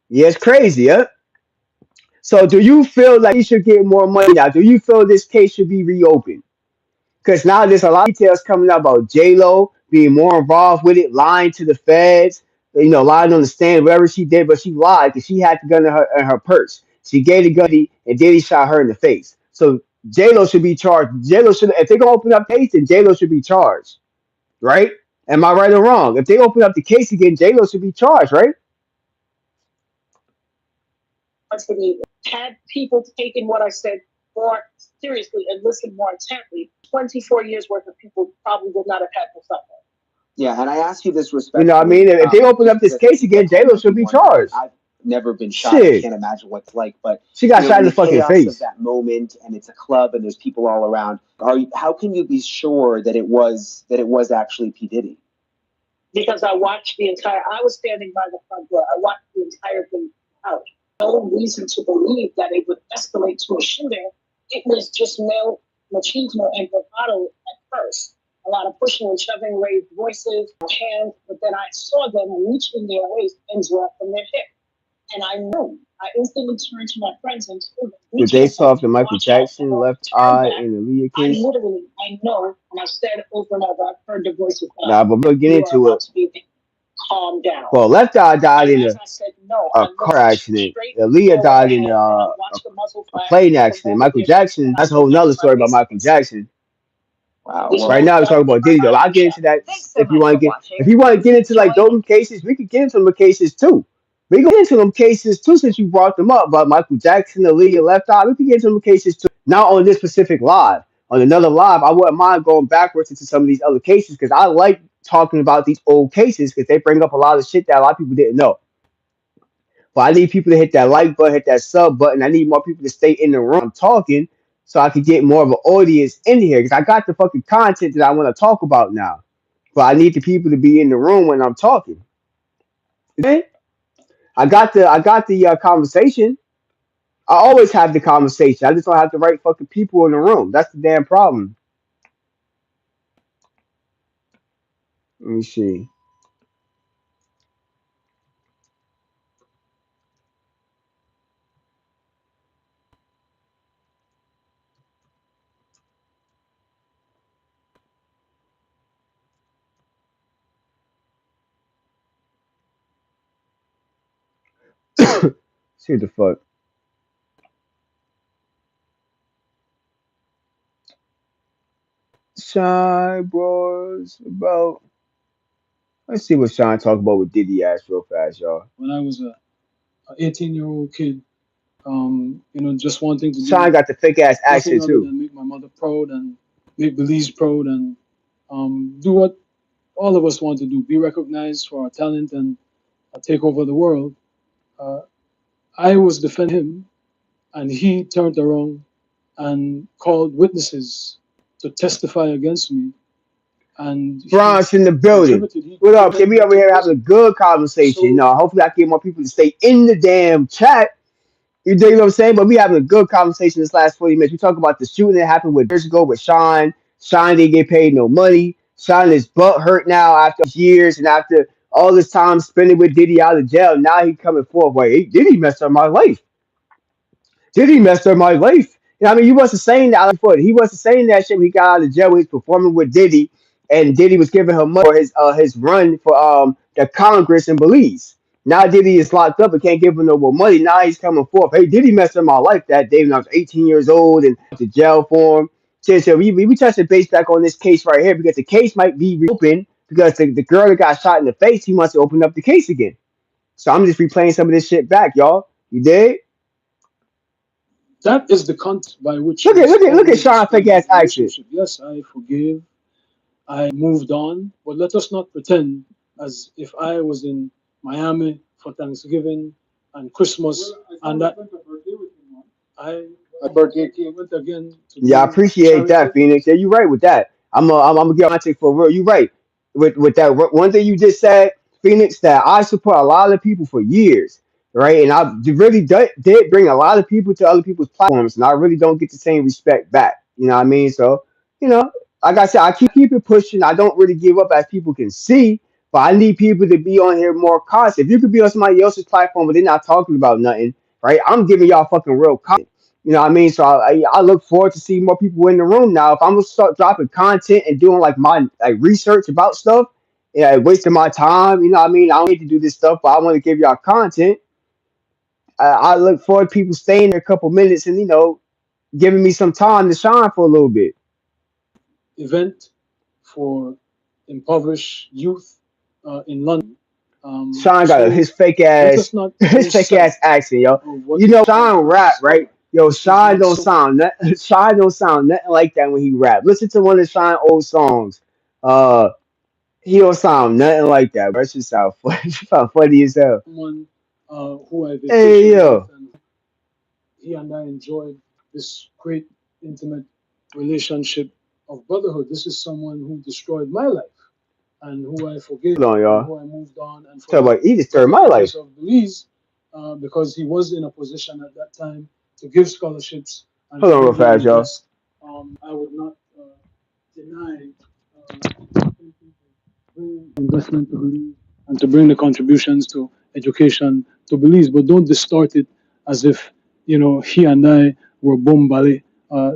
Yeah, it's crazy, yeah. So do you feel like he should get more money now? Do you feel this case should be reopened? Because now there's a lot of details coming out about J Lo being more involved with it, lying to the feds, lying on the stand, whatever she did, but she lied because she had the gun in her purse. She gave the gun and Diddy shot her in the face. So J Lo should be charged. J Lo should, if they gonna open up case, then J Lo should be charged, right? Am I right or wrong? If they open up the case again, J Lo should be charged, right? Had people taken what I said more seriously and listened more intently, 24 years worth of people probably would not have had to suffer. Yeah, and I ask you this respectfully. You know what I mean? If they open up this case again, J Lo should be charged. I've never been shot. I can't imagine what it's like, but she got shot in the fucking face. Of that moment, and it's a club, and there's people all around. How can you be sure that it was actually P. Diddy? Because I watched I was standing by the front door. I watched the entire thing out. No reason to believe that it would escalate to a shooting. It was just male machismo and bravado at first. A lot of pushing and shoving, raised voices, hands, but then I saw them reach in their waist and drop from their hip. And I knew. I instantly turned to my friends and told them. Did they talk to Michael Jackson, Left Eye, in the Aaliyah case? I know, and I've said over and over, I've heard the voices. Nah, but we'll get into it. Calm down. Well, Left Eye died in a car accident. Aaliyah died in a plane accident. Michael Jackson, that's a whole nother story about Michael Jackson. Wow. Well, right now we're talking about Diddy though. I'll get into that if you want to get into like those cases, we could get into some cases too. We can get into them cases too since you brought them up about Michael Jackson, Aaliyah, Left Eye. We can get into some cases too. Not on this specific live. On another live, I wouldn't mind going backwards into some of these other cases because I like talking about these old cases because they bring up a lot of shit that a lot of people didn't know. But I need people to hit that like button, hit that sub button. I need more people to stay in the room I'm talking so I can get more of an audience in here because I got the fucking content that I want to talk about now. But I need the people to be in the room when I'm talking. Okay? I got the conversation. I always have the conversation. I just don't have the right fucking people in the room. That's the damn problem. Let me see. See what the fuck. Shine Bros about. Let's see what Shine talk about with Diddy ass real fast, y'all. When I was a 18-year-old kid, just wanting to Shine do got the fake ass nothing accent other too. than make my mother proud and make Belize proud and do what all of us want to do, be recognized for our talent and take over the world. Uh, I was defending him, and he turned around and called witnesses to testify against me. And Bronx in the building. What up? Kid? We over here having a good conversation. So, Hopefully I get more people to stay in the damn chat. You dig what I'm saying? But we having a good conversation this last 40 minutes. We talk about the shooting that happened with years ago with Sean. Sean didn't get paid no money. Sean is butt hurt now after years and after all this time spending with Diddy out of jail. Now he coming forth. Wait, Diddy messed up my life. Diddy messed up my life. You know what I mean? You wasn't saying that before. He wasn't saying that shit when he got out of jail. He was performing with Diddy, and Diddy was giving him money for his run for the Congress in Belize. Now Diddy is locked up and can't give him no more money. Now he's coming forth. Hey, Diddy messed up my life that day when I was 18 years old and went to jail for him. So we touched the base back on this case right here because the case might be reopened because the girl that got shot in the face, he wants to open up the case again. So I'm just replaying some of this shit back, y'all. You dig? that is the context by which Look at Sean fake ass accent. Yes, I forgive. I moved on, but let us not pretend as if I was in Miami for Thanksgiving and Christmas and that I birthday went again. Yeah, I appreciate that, Phoenix. Yeah, you're right with that. I'm gonna get my take for real. You're right with that. One thing you just said, Phoenix, that I support a lot of people for years, right? And I really did bring a lot of people to other people's platforms, and I really don't get the same respect back. You know what I mean? So, you know, like I said, I keep it pushing. I don't really give up, as people can see. But I need people to be on here more constant. If you could be on somebody else's platform, but they're not talking about nothing, right? I'm giving y'all fucking real content. You know what I mean? So I look forward to seeing more people in the room now. If I'm gonna start dropping content and doing like my research about stuff, yeah, wasting my time. You know what I mean? I don't need to do this stuff, but I want to give y'all content. I look forward to people staying there a couple minutes and giving me some time to shine for a little bit. Event for impoverished youth in London. Sean got his fake ass accent, yo. You know, Sean rap, right? Yo, Sean don't sound Sean don't sound nothing like that when he rap. Listen to one of Sean old songs. He don't sound nothing like that. Bro. That shit sound funny. Sound funny as hell. Someone who I Hey yo, and he and I enjoyed this great intimate relationship of brotherhood. This is someone who destroyed my life and who I forgave, hold on, y'all. who I moved on, and talk about he disturbed my life. Of Belize, because he was in a position at that time to give scholarships. And hold on, real fast, y'all. I would not deny bring investment to Belize and to bring the contributions to education to Belize, but don't distort it as if he and I were bombali.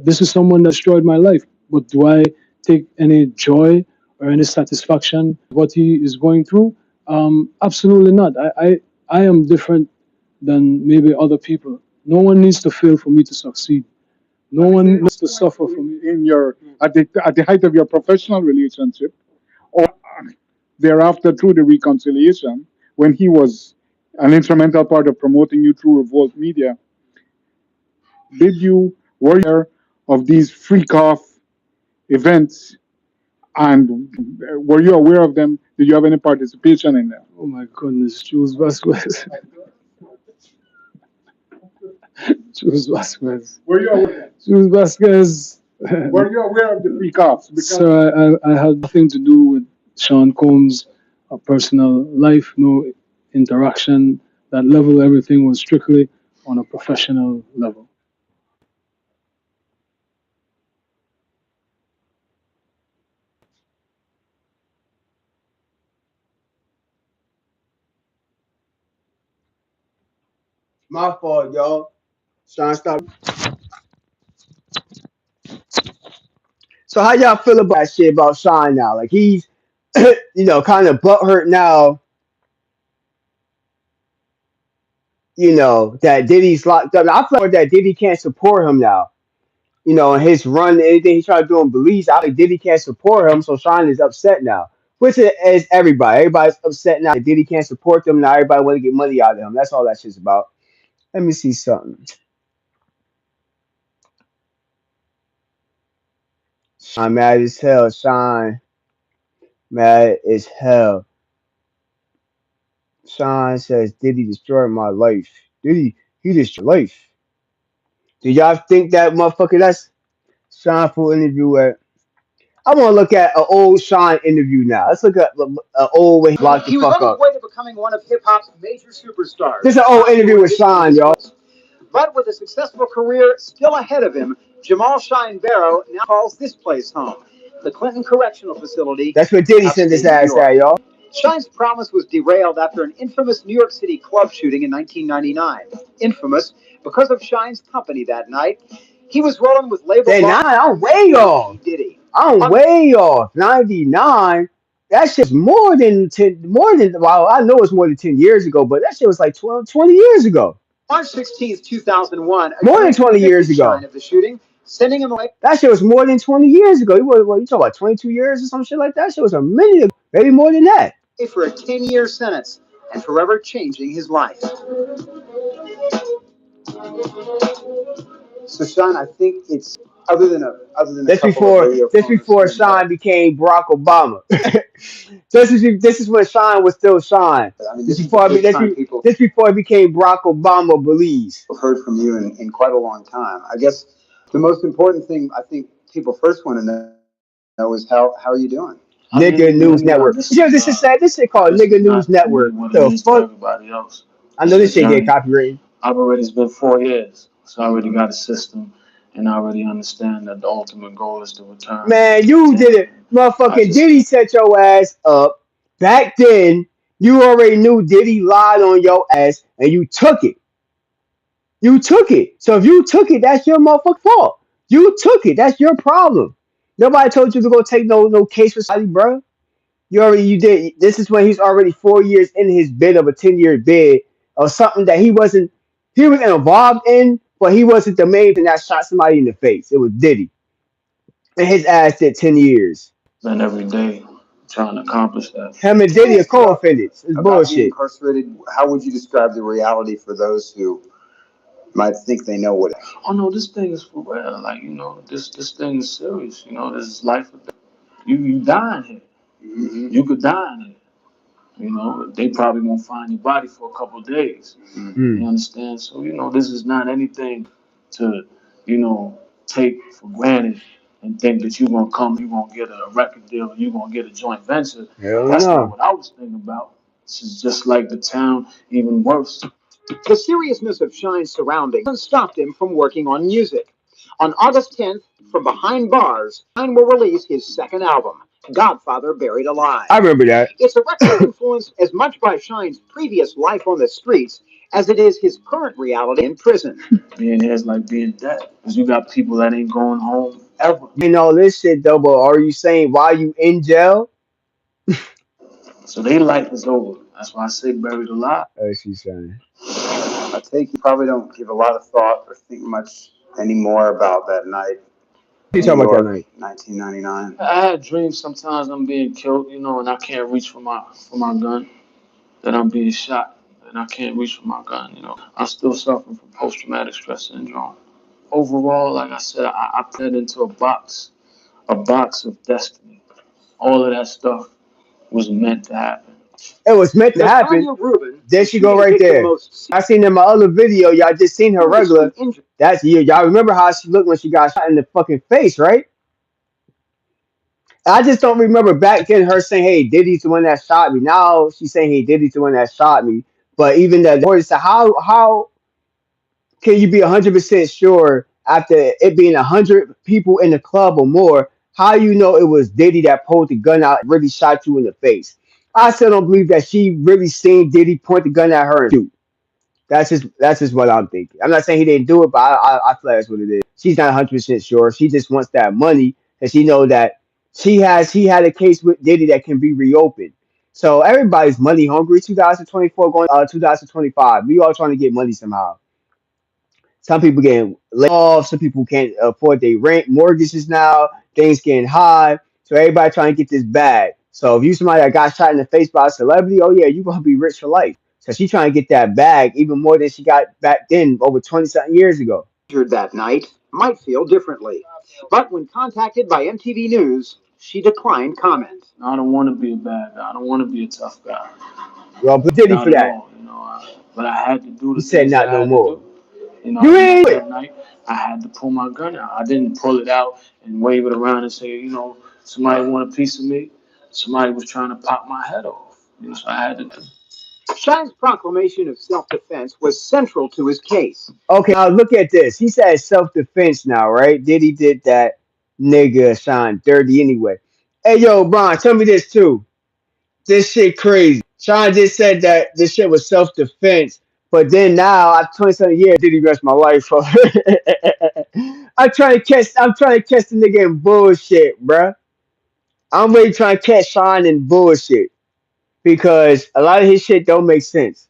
This is someone that destroyed my life, but do I take any joy or any satisfaction what he is going through? Absolutely not. I am different than maybe other people. No one needs to fail for me to succeed. No one needs to suffer for me. In your at the height of your professional relationship, or thereafter through the reconciliation, when he was an instrumental part of promoting you through Revolt Media, were you aware of these freak off events, and were you aware of them? Did you have any participation in them? Oh my goodness, Jules Vasquez. Jules Vasquez. Were you aware? Jules Vasquez. Were you aware of the freak offs? So I had nothing to do with Sean Combs' personal life, no interaction. That level, everything was strictly on a professional level. My fault, y'all. Sean, stop. So how y'all feel about that shit about Sean now? Like he's, kind of butthurt now. That Diddy's locked up. I feel like that Diddy can't support him now. In his run, anything he's trying to do in Belize, I think Diddy can't support him, so Sean is upset now. Which is everybody. Everybody's upset now that Diddy can't support them. Now everybody want to get money out of him. That's all that shit's about. Let me see something. Sean mad as hell. Sean mad as hell. Sean says Diddy destroyed my life. He destroyed my life. Do y'all think that motherfucker? That's Sean full interview at. I want to look at an old Sean interview now. Let's look at an old way he locked the fuck up. He was on his way to becoming one of hip hop's major superstars. This is an old interview with Sean, y'all. But with a successful career still ahead of him, Jamal Shine Barrow now calls this place home, the Clinton Correctional Facility. That's what Diddy sent his ass at, y'all. Shine's promise was derailed after an infamous New York City club shooting in 1999. Infamous because of Shine's company that night. He was rolling with label. I'm way off. Diddy. I'm way off. 99. That shit's more than 10. Well, I know it's more than 10 years ago, but that shit was like 20 years ago. March 16th, 2001. More than 20 years ago. Of the shooting, sending him away. That shit was more than 20 years ago. You talking about 22 years or some shit like that? That shit was a minute ago, maybe more than that. For a 10-year sentence and forever changing his life. So Sean, I think it's other than this before Sean became Barack Obama. this is when Sean was still Sean. I mean, this before he became Barack Obama. Belize. I've heard from you in quite a long time. I guess the most important thing I think people first want to know is how are you doing? Nigga News Network. This shit called Nigga News Network. The fuck? Everybody else. I know this shit get copyrighted. I've already spent 4 years, so I already got a system, and I already understand that the ultimate goal is to return. Man, you did it, motherfucking Diddy set your ass up. Back then, you already knew Diddy lied on your ass, and you took it. You took it. So if you took it, that's your motherfucking fault. You took it. That's your problem. Nobody told you to go take no case for somebody, bro. You did. This is when he's already 4 years in his bid of a 10-year bid of something that he was involved in, but he wasn't the main thing that shot somebody in the face. It was Diddy. And his ass did 10 years. And every day trying to accomplish that. Him and Diddy are co-offenders. It's bullshit. Incarcerated, how would you describe the reality for those who might think they know what? Oh no, this thing is for real. Like, this thing is serious. This is life or death. You dying here. Mm-hmm. You could die in here. They probably won't find your body for a couple of days. Mm-hmm. You understand? So, this is not anything to, take for granted and think that you're going to get a record deal, you're going to get a joint venture. That's not what I was thinking about. This is just like the town, even worse. The seriousness of Shine's surroundings stopped him from working on music. On August 10th, from behind bars, Shine will release his second album, Godfather Buried Alive. I remember that. It's a record influenced as much by Shine's previous life on the streets as it is his current reality in prison. Being here is like being dead, because you got people that ain't going home ever. All this shit though, but are you saying why you in jail? So their life is over. That's why I say buried alive. That's what she's saying. I think you probably don't give a lot of thought or think much anymore about that night. You talking about that night? 1999. I had dreams sometimes I'm being killed, and I can't reach for my gun. That I'm being shot, and I can't reach for my gun. I'm still suffering from post-traumatic stress syndrome. Overall, like I said, I put it into a box of destiny. All of that stuff was meant to happen. It was meant to happen. There she go right there. I seen in my other video, y'all just seen her regular. That's y'all remember how she looked when she got shot in the fucking face, right? I just don't remember back then her saying, "Hey, Diddy's the one that shot me." Now she's saying, "Hey, Diddy's the one that shot me." But even that, so how can you be 100% sure after it being 100 people in the club or more? How you know it was Diddy that pulled the gun out and really shot you in the face? I still don't believe that she really seen Diddy point the gun at her and shoot. That's just what I'm thinking. I'm not saying he didn't do it, but I feel like that's what it is. She's not 100% sure. She just wants that money, and she know that he had a case with Diddy that can be reopened. So everybody's money hungry. 2024 going 2025. We all trying to get money somehow. Some people getting laid off. Some people can't afford their rent, mortgages now. Things getting high. So everybody trying to get this bag. So if you somebody that got shot in the face by a celebrity, oh yeah, you gonna be rich for life. So she trying to get that bag even more than she got back then over 20 something years ago. That night might feel differently. But when contacted by MTV News, she declined comment. I don't want to be a bad guy. I don't want to be a tough guy. Well, but Diddy for that. All, but I had to do the He said things not no more. You know, you ain't that night I had to pull my gun out. I didn't pull it out and wave it around and say, somebody want a piece of me. Somebody was trying to pop my head off. So I had to. Shine's proclamation of self-defense was central to his case. Okay, now look at this. He said self-defense now, right? Diddy did that nigga Shine dirty anyway. Hey, yo, Brian, tell me this too. This shit crazy. Shine just said that this shit was self-defense, but then now after 27 years, Diddy rest my life. I'm trying to catch the nigga in bullshit, bruh. I'm really trying to catch Shine in bullshit because a lot of his shit don't make sense.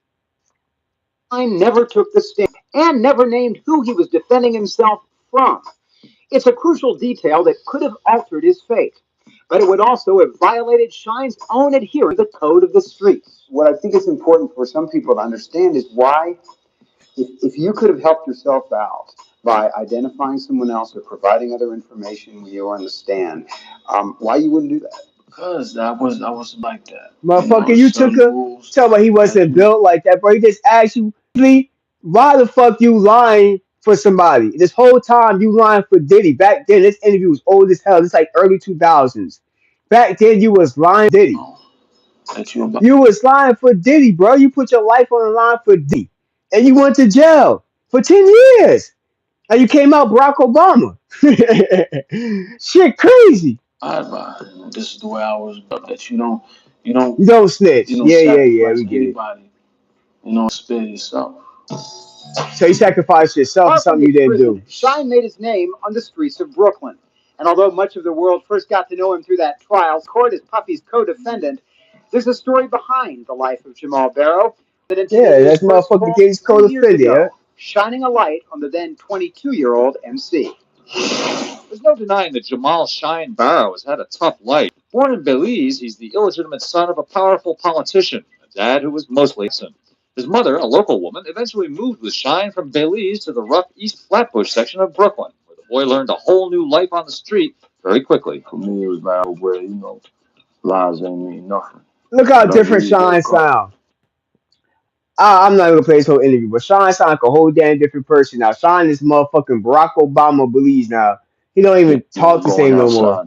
Shine never took the stand and never named who he was defending himself from. It's a crucial detail that could have altered his fate, but it would also have violated Shine's own adherence to the code of the streets. What I think is important for some people to understand is why, if you could have helped yourself out by identifying someone else or providing other information when you were on the stand, why you wouldn't do that? Because I was like that. Motherfucker, you took a tell me he wasn't built like that, bro. He just asked you, why the fuck you lying for somebody? This whole time you lying for Diddy. Back then, this interview was old as hell. It's like early 2000s. Back then, you was lying for Diddy. You was lying for Diddy, bro. You put your life on the line for Diddy. And you went to jail for 10 years. And you came out Barack Obama. Shit crazy. This is the way I was up. That you don't snitch. Yeah. We get anybody. Spare yourself. So you sacrificed yourself for something you didn't do. Shine made his name on the streets of Brooklyn. And although much of the world first got to know him through that trial, court as Puffy's co-defendant, there's a story behind the life of Jamal Barrow. Yeah, that's motherfucking Gates co-defendant, yeah. Shining a light on the then 22-year-old MC. There's no denying that Jamal Shine Barrow has had a tough life. Born in Belize, he's the illegitimate son of a powerful politician, a dad who was mostly innocent. His mother, a local woman, eventually moved with Shine from Belize to the rough East Flatbush section of Brooklyn, where the boy learned a whole new life on the street very quickly. For me, it was like where, lies ain't mean nothing. Look how different Shine sound. I'm not gonna play this whole interview, but Shine sound like a whole damn different person now. Shine is motherfucking Barack Obama Belize now. He don't even talk the same no more.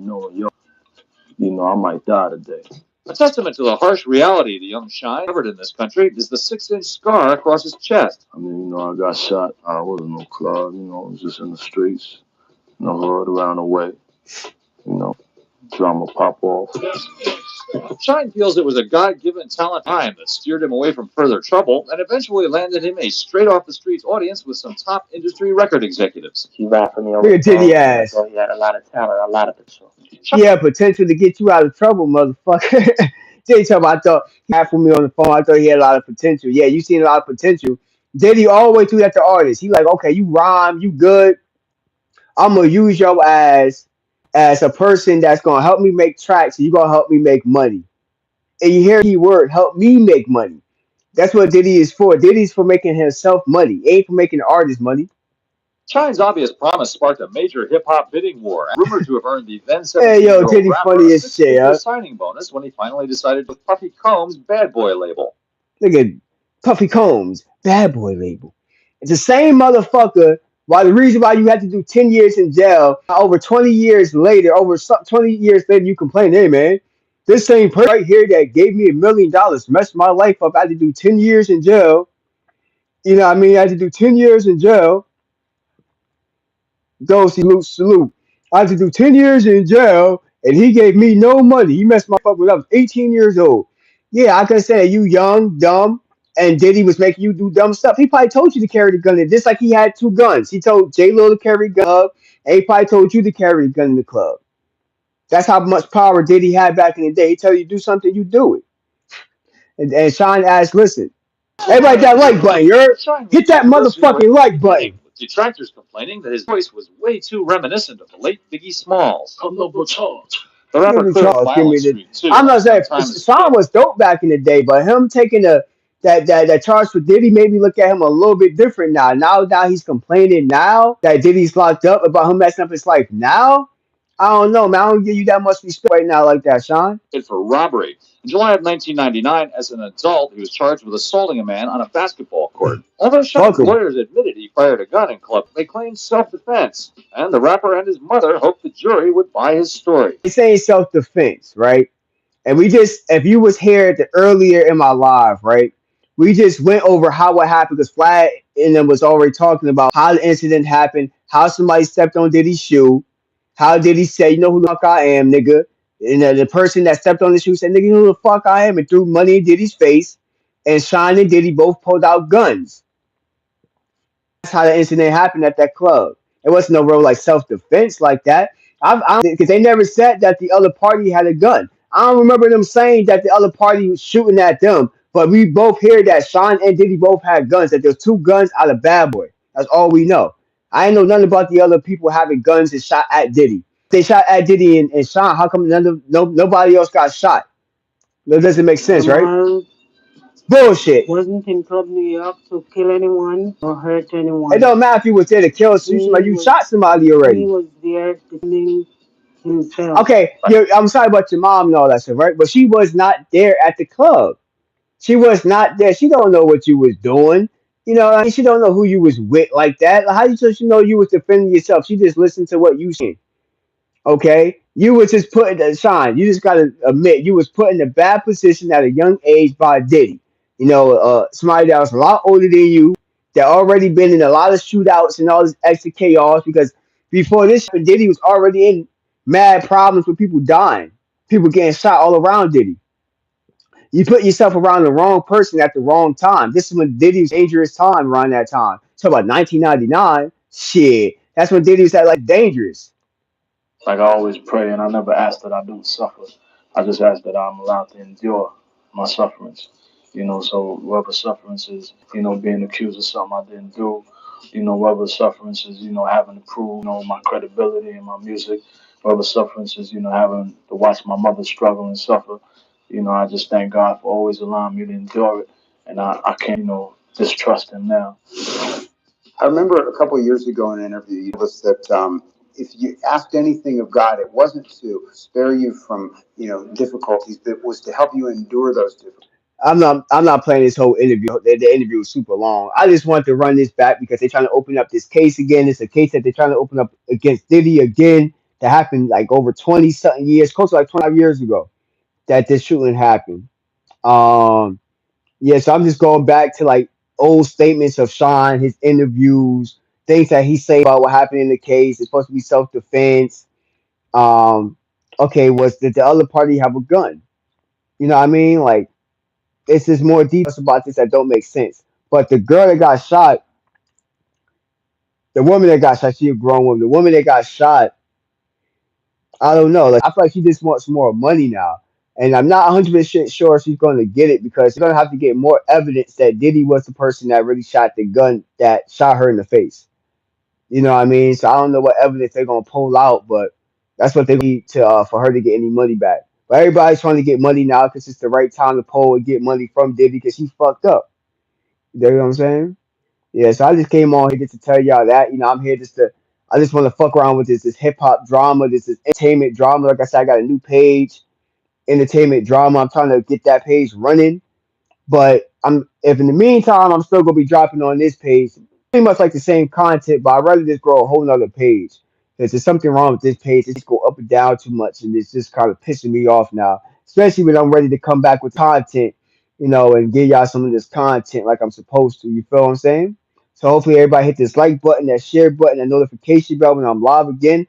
I might die today. A testament to the harsh reality the young Shine covered in this country is the 6-inch scar across his chest. I mean, I got shot. I wasn't no club, it was just in the streets, no hood around the way, drama pop off. Shine feels it was a God-given talent time that steered him away from further trouble and eventually landed him a straight-off-the-streets audience with some top industry record executives. He rapped for me over the Diddy ass. So he had a lot of talent, a lot of potential. Yeah, potential to get you out of trouble, motherfucker. Diddy talking about, I thought he had for me on the phone. I thought he had a lot of potential. Yeah, you seen a lot of potential. Diddy all the way through that the artist. He like, okay, you rhyme, you good. I'm gonna use your ass as a person that's gonna help me make tracks, and you're gonna help me make money. And you hear the word, help me make money. That's what Diddy is for. Diddy's for making himself money. It ain't for making the artist money. Shine's obvious promise sparked a major hip-hop bidding war, rumored to have earned the then 17-year-old hey, yo, Diddy funny as shit, huh? signing bonus when he finally decided with Puffy Combs' Bad Boy label. Look at Puffy Combs, Bad Boy label. It's the same motherfucker. Why the reason why you had to do 10 years in jail, over 20 years later, you complain, hey man, this same person right here that gave me $1 million, messed my life up, I had to do 10 years in jail. You know what I mean? I had to do 10 years in jail. Go salute, salute. I had to do 10 years in jail, and he gave me no money. He messed my fuck when I was 18 years old. Yeah, I could say you young, dumb, and Diddy was making you do dumb stuff. He probably told you to carry the gun in, just like he had two guns. He told J Lo to carry a gun, and he probably told you to carry a gun in the club. That's how much power Diddy had back in the day. He tell you to do something, you do it. And Sean asked, listen, everybody that like button, hit that motherfucking like button. With detractors complaining that his voice was way too reminiscent of the late Biggie Smalls. The rapper cleared a violent streak too. I'm not saying Sean was dope back in the day, but him taking that charge for Diddy made me look at him a little bit different now. Now he's complaining now that Diddy's locked up about him messing up his life now. I don't know, man. I don't give you that much respect right now like that, Sean. For robbery. In July of 1999, as an adult, he was charged with assaulting a man on a basketball court. Although Sean's lawyers admitted he fired a gun in club, they claimed self-defense, and the rapper and his mother hoped the jury would buy his story. He's saying self-defense, right? And if you was here earlier in my live, right? We just went over how what happened because Flat and them was already talking about how the incident happened, how somebody stepped on Diddy's shoe, how Diddy said, you know who the fuck I am, nigga. And the person that stepped on the shoe said, nigga, you know who the fuck I am, and threw money in Diddy's face. And Sean and Diddy both pulled out guns. That's how the incident happened at that club. It wasn't no real like self-defense like that. Because they never said that the other party had a gun. I don't remember them saying that the other party was shooting at them, but we both hear that Sean and Diddy both had guns, that there's two guns out of Bad Boy. That's all we know. I ain't know nothing about the other people having guns and shot at Diddy. They shot at Diddy and Sean. How come nobody else got shot? That doesn't make sense, right? Bullshit. Wasn't in Club New York to kill anyone or hurt anyone. It don't matter if you was there to kill somebody. You shot somebody already. He was there defending himself. Okay, I'm sorry about your mom and all that stuff, right? But she was not there at the club. She was not there. She don't know what you was doing. You know, I mean, she don't know who you was with like that. How you supposed to know you was defending yourself? She just listened to what you said. Okay, you was just put in the Sean. You just gotta admit you was put in a bad position at a young age by Diddy. You know, somebody that was a lot older than you, that already been in a lot of shootouts and all this extra chaos. Because before this, Diddy was already in mad problems with people dying, people getting shot all around Diddy. You put yourself around the wrong person at the wrong time. This is when Diddy's dangerous time around that time. Talk about 1999. Shit, that's when Diddy was at like dangerous. Like I always pray, and I never ask that I don't suffer. I just ask that I'm allowed to endure my sufferings. You know, so whatever sufferance is, you know, being accused of something I didn't do, you know, whatever sufferance is, you know, having to prove, you know, my credibility in my music, whatever sufferance is, you know, having to watch my mother struggle and suffer. You know, I just thank God for always allowing me to endure it, and I can't, you know, distrust Him now. I remember a couple of years ago in an interview, you told us that if you asked anything of God, it wasn't to spare you from, you know, difficulties, but it was to help you endure those difficulties. I'm not playing this whole interview. The interview was super long. I just want to run this back because they're trying to open up this case again. It's a case that they're trying to open up against Diddy again. That happened like over 20 something years, close to like 25 years ago, that this shooting happened. Yeah, so I'm just going back to like old statements of Sean, his interviews, things that he say about what happened in the case. It's supposed to be self-defense. Okay, did the other party have a gun? You know what I mean? Like, it's just more details about this that don't make sense. But the girl that got shot, the woman that got shot, she a grown woman. The woman that got shot, I don't know. Like, I feel like she just wants more money now. And I'm not 100% sure she's going to get it because she's going to have to get more evidence that Diddy was the person that really shot the gun that shot her in the face. You know what I mean? So I don't know what evidence they're going to pull out, but that's what they need to for her to get any money back. But everybody's trying to get money now because it's the right time to pull and get money from Diddy because he fucked up. You know what I'm saying? Yeah, so I just came on here just to tell y'all that. You know, I'm here I just want to fuck around with this hip hop drama, this is entertainment drama. Like I said, I got a new page, entertainment drama. I'm trying to get that page running. But if in the meantime, I'm still going to be dropping on this page, pretty much like the same content, but I'd rather just grow a whole nother page. Because there's something wrong with this page. It's just go up and down too much, and it's just kind of pissing me off now. Especially when I'm ready to come back with content you know, and give y'all some of this content like I'm supposed to. You feel what I'm saying? So hopefully everybody hit this like button, that share button, that notification bell when I'm live again.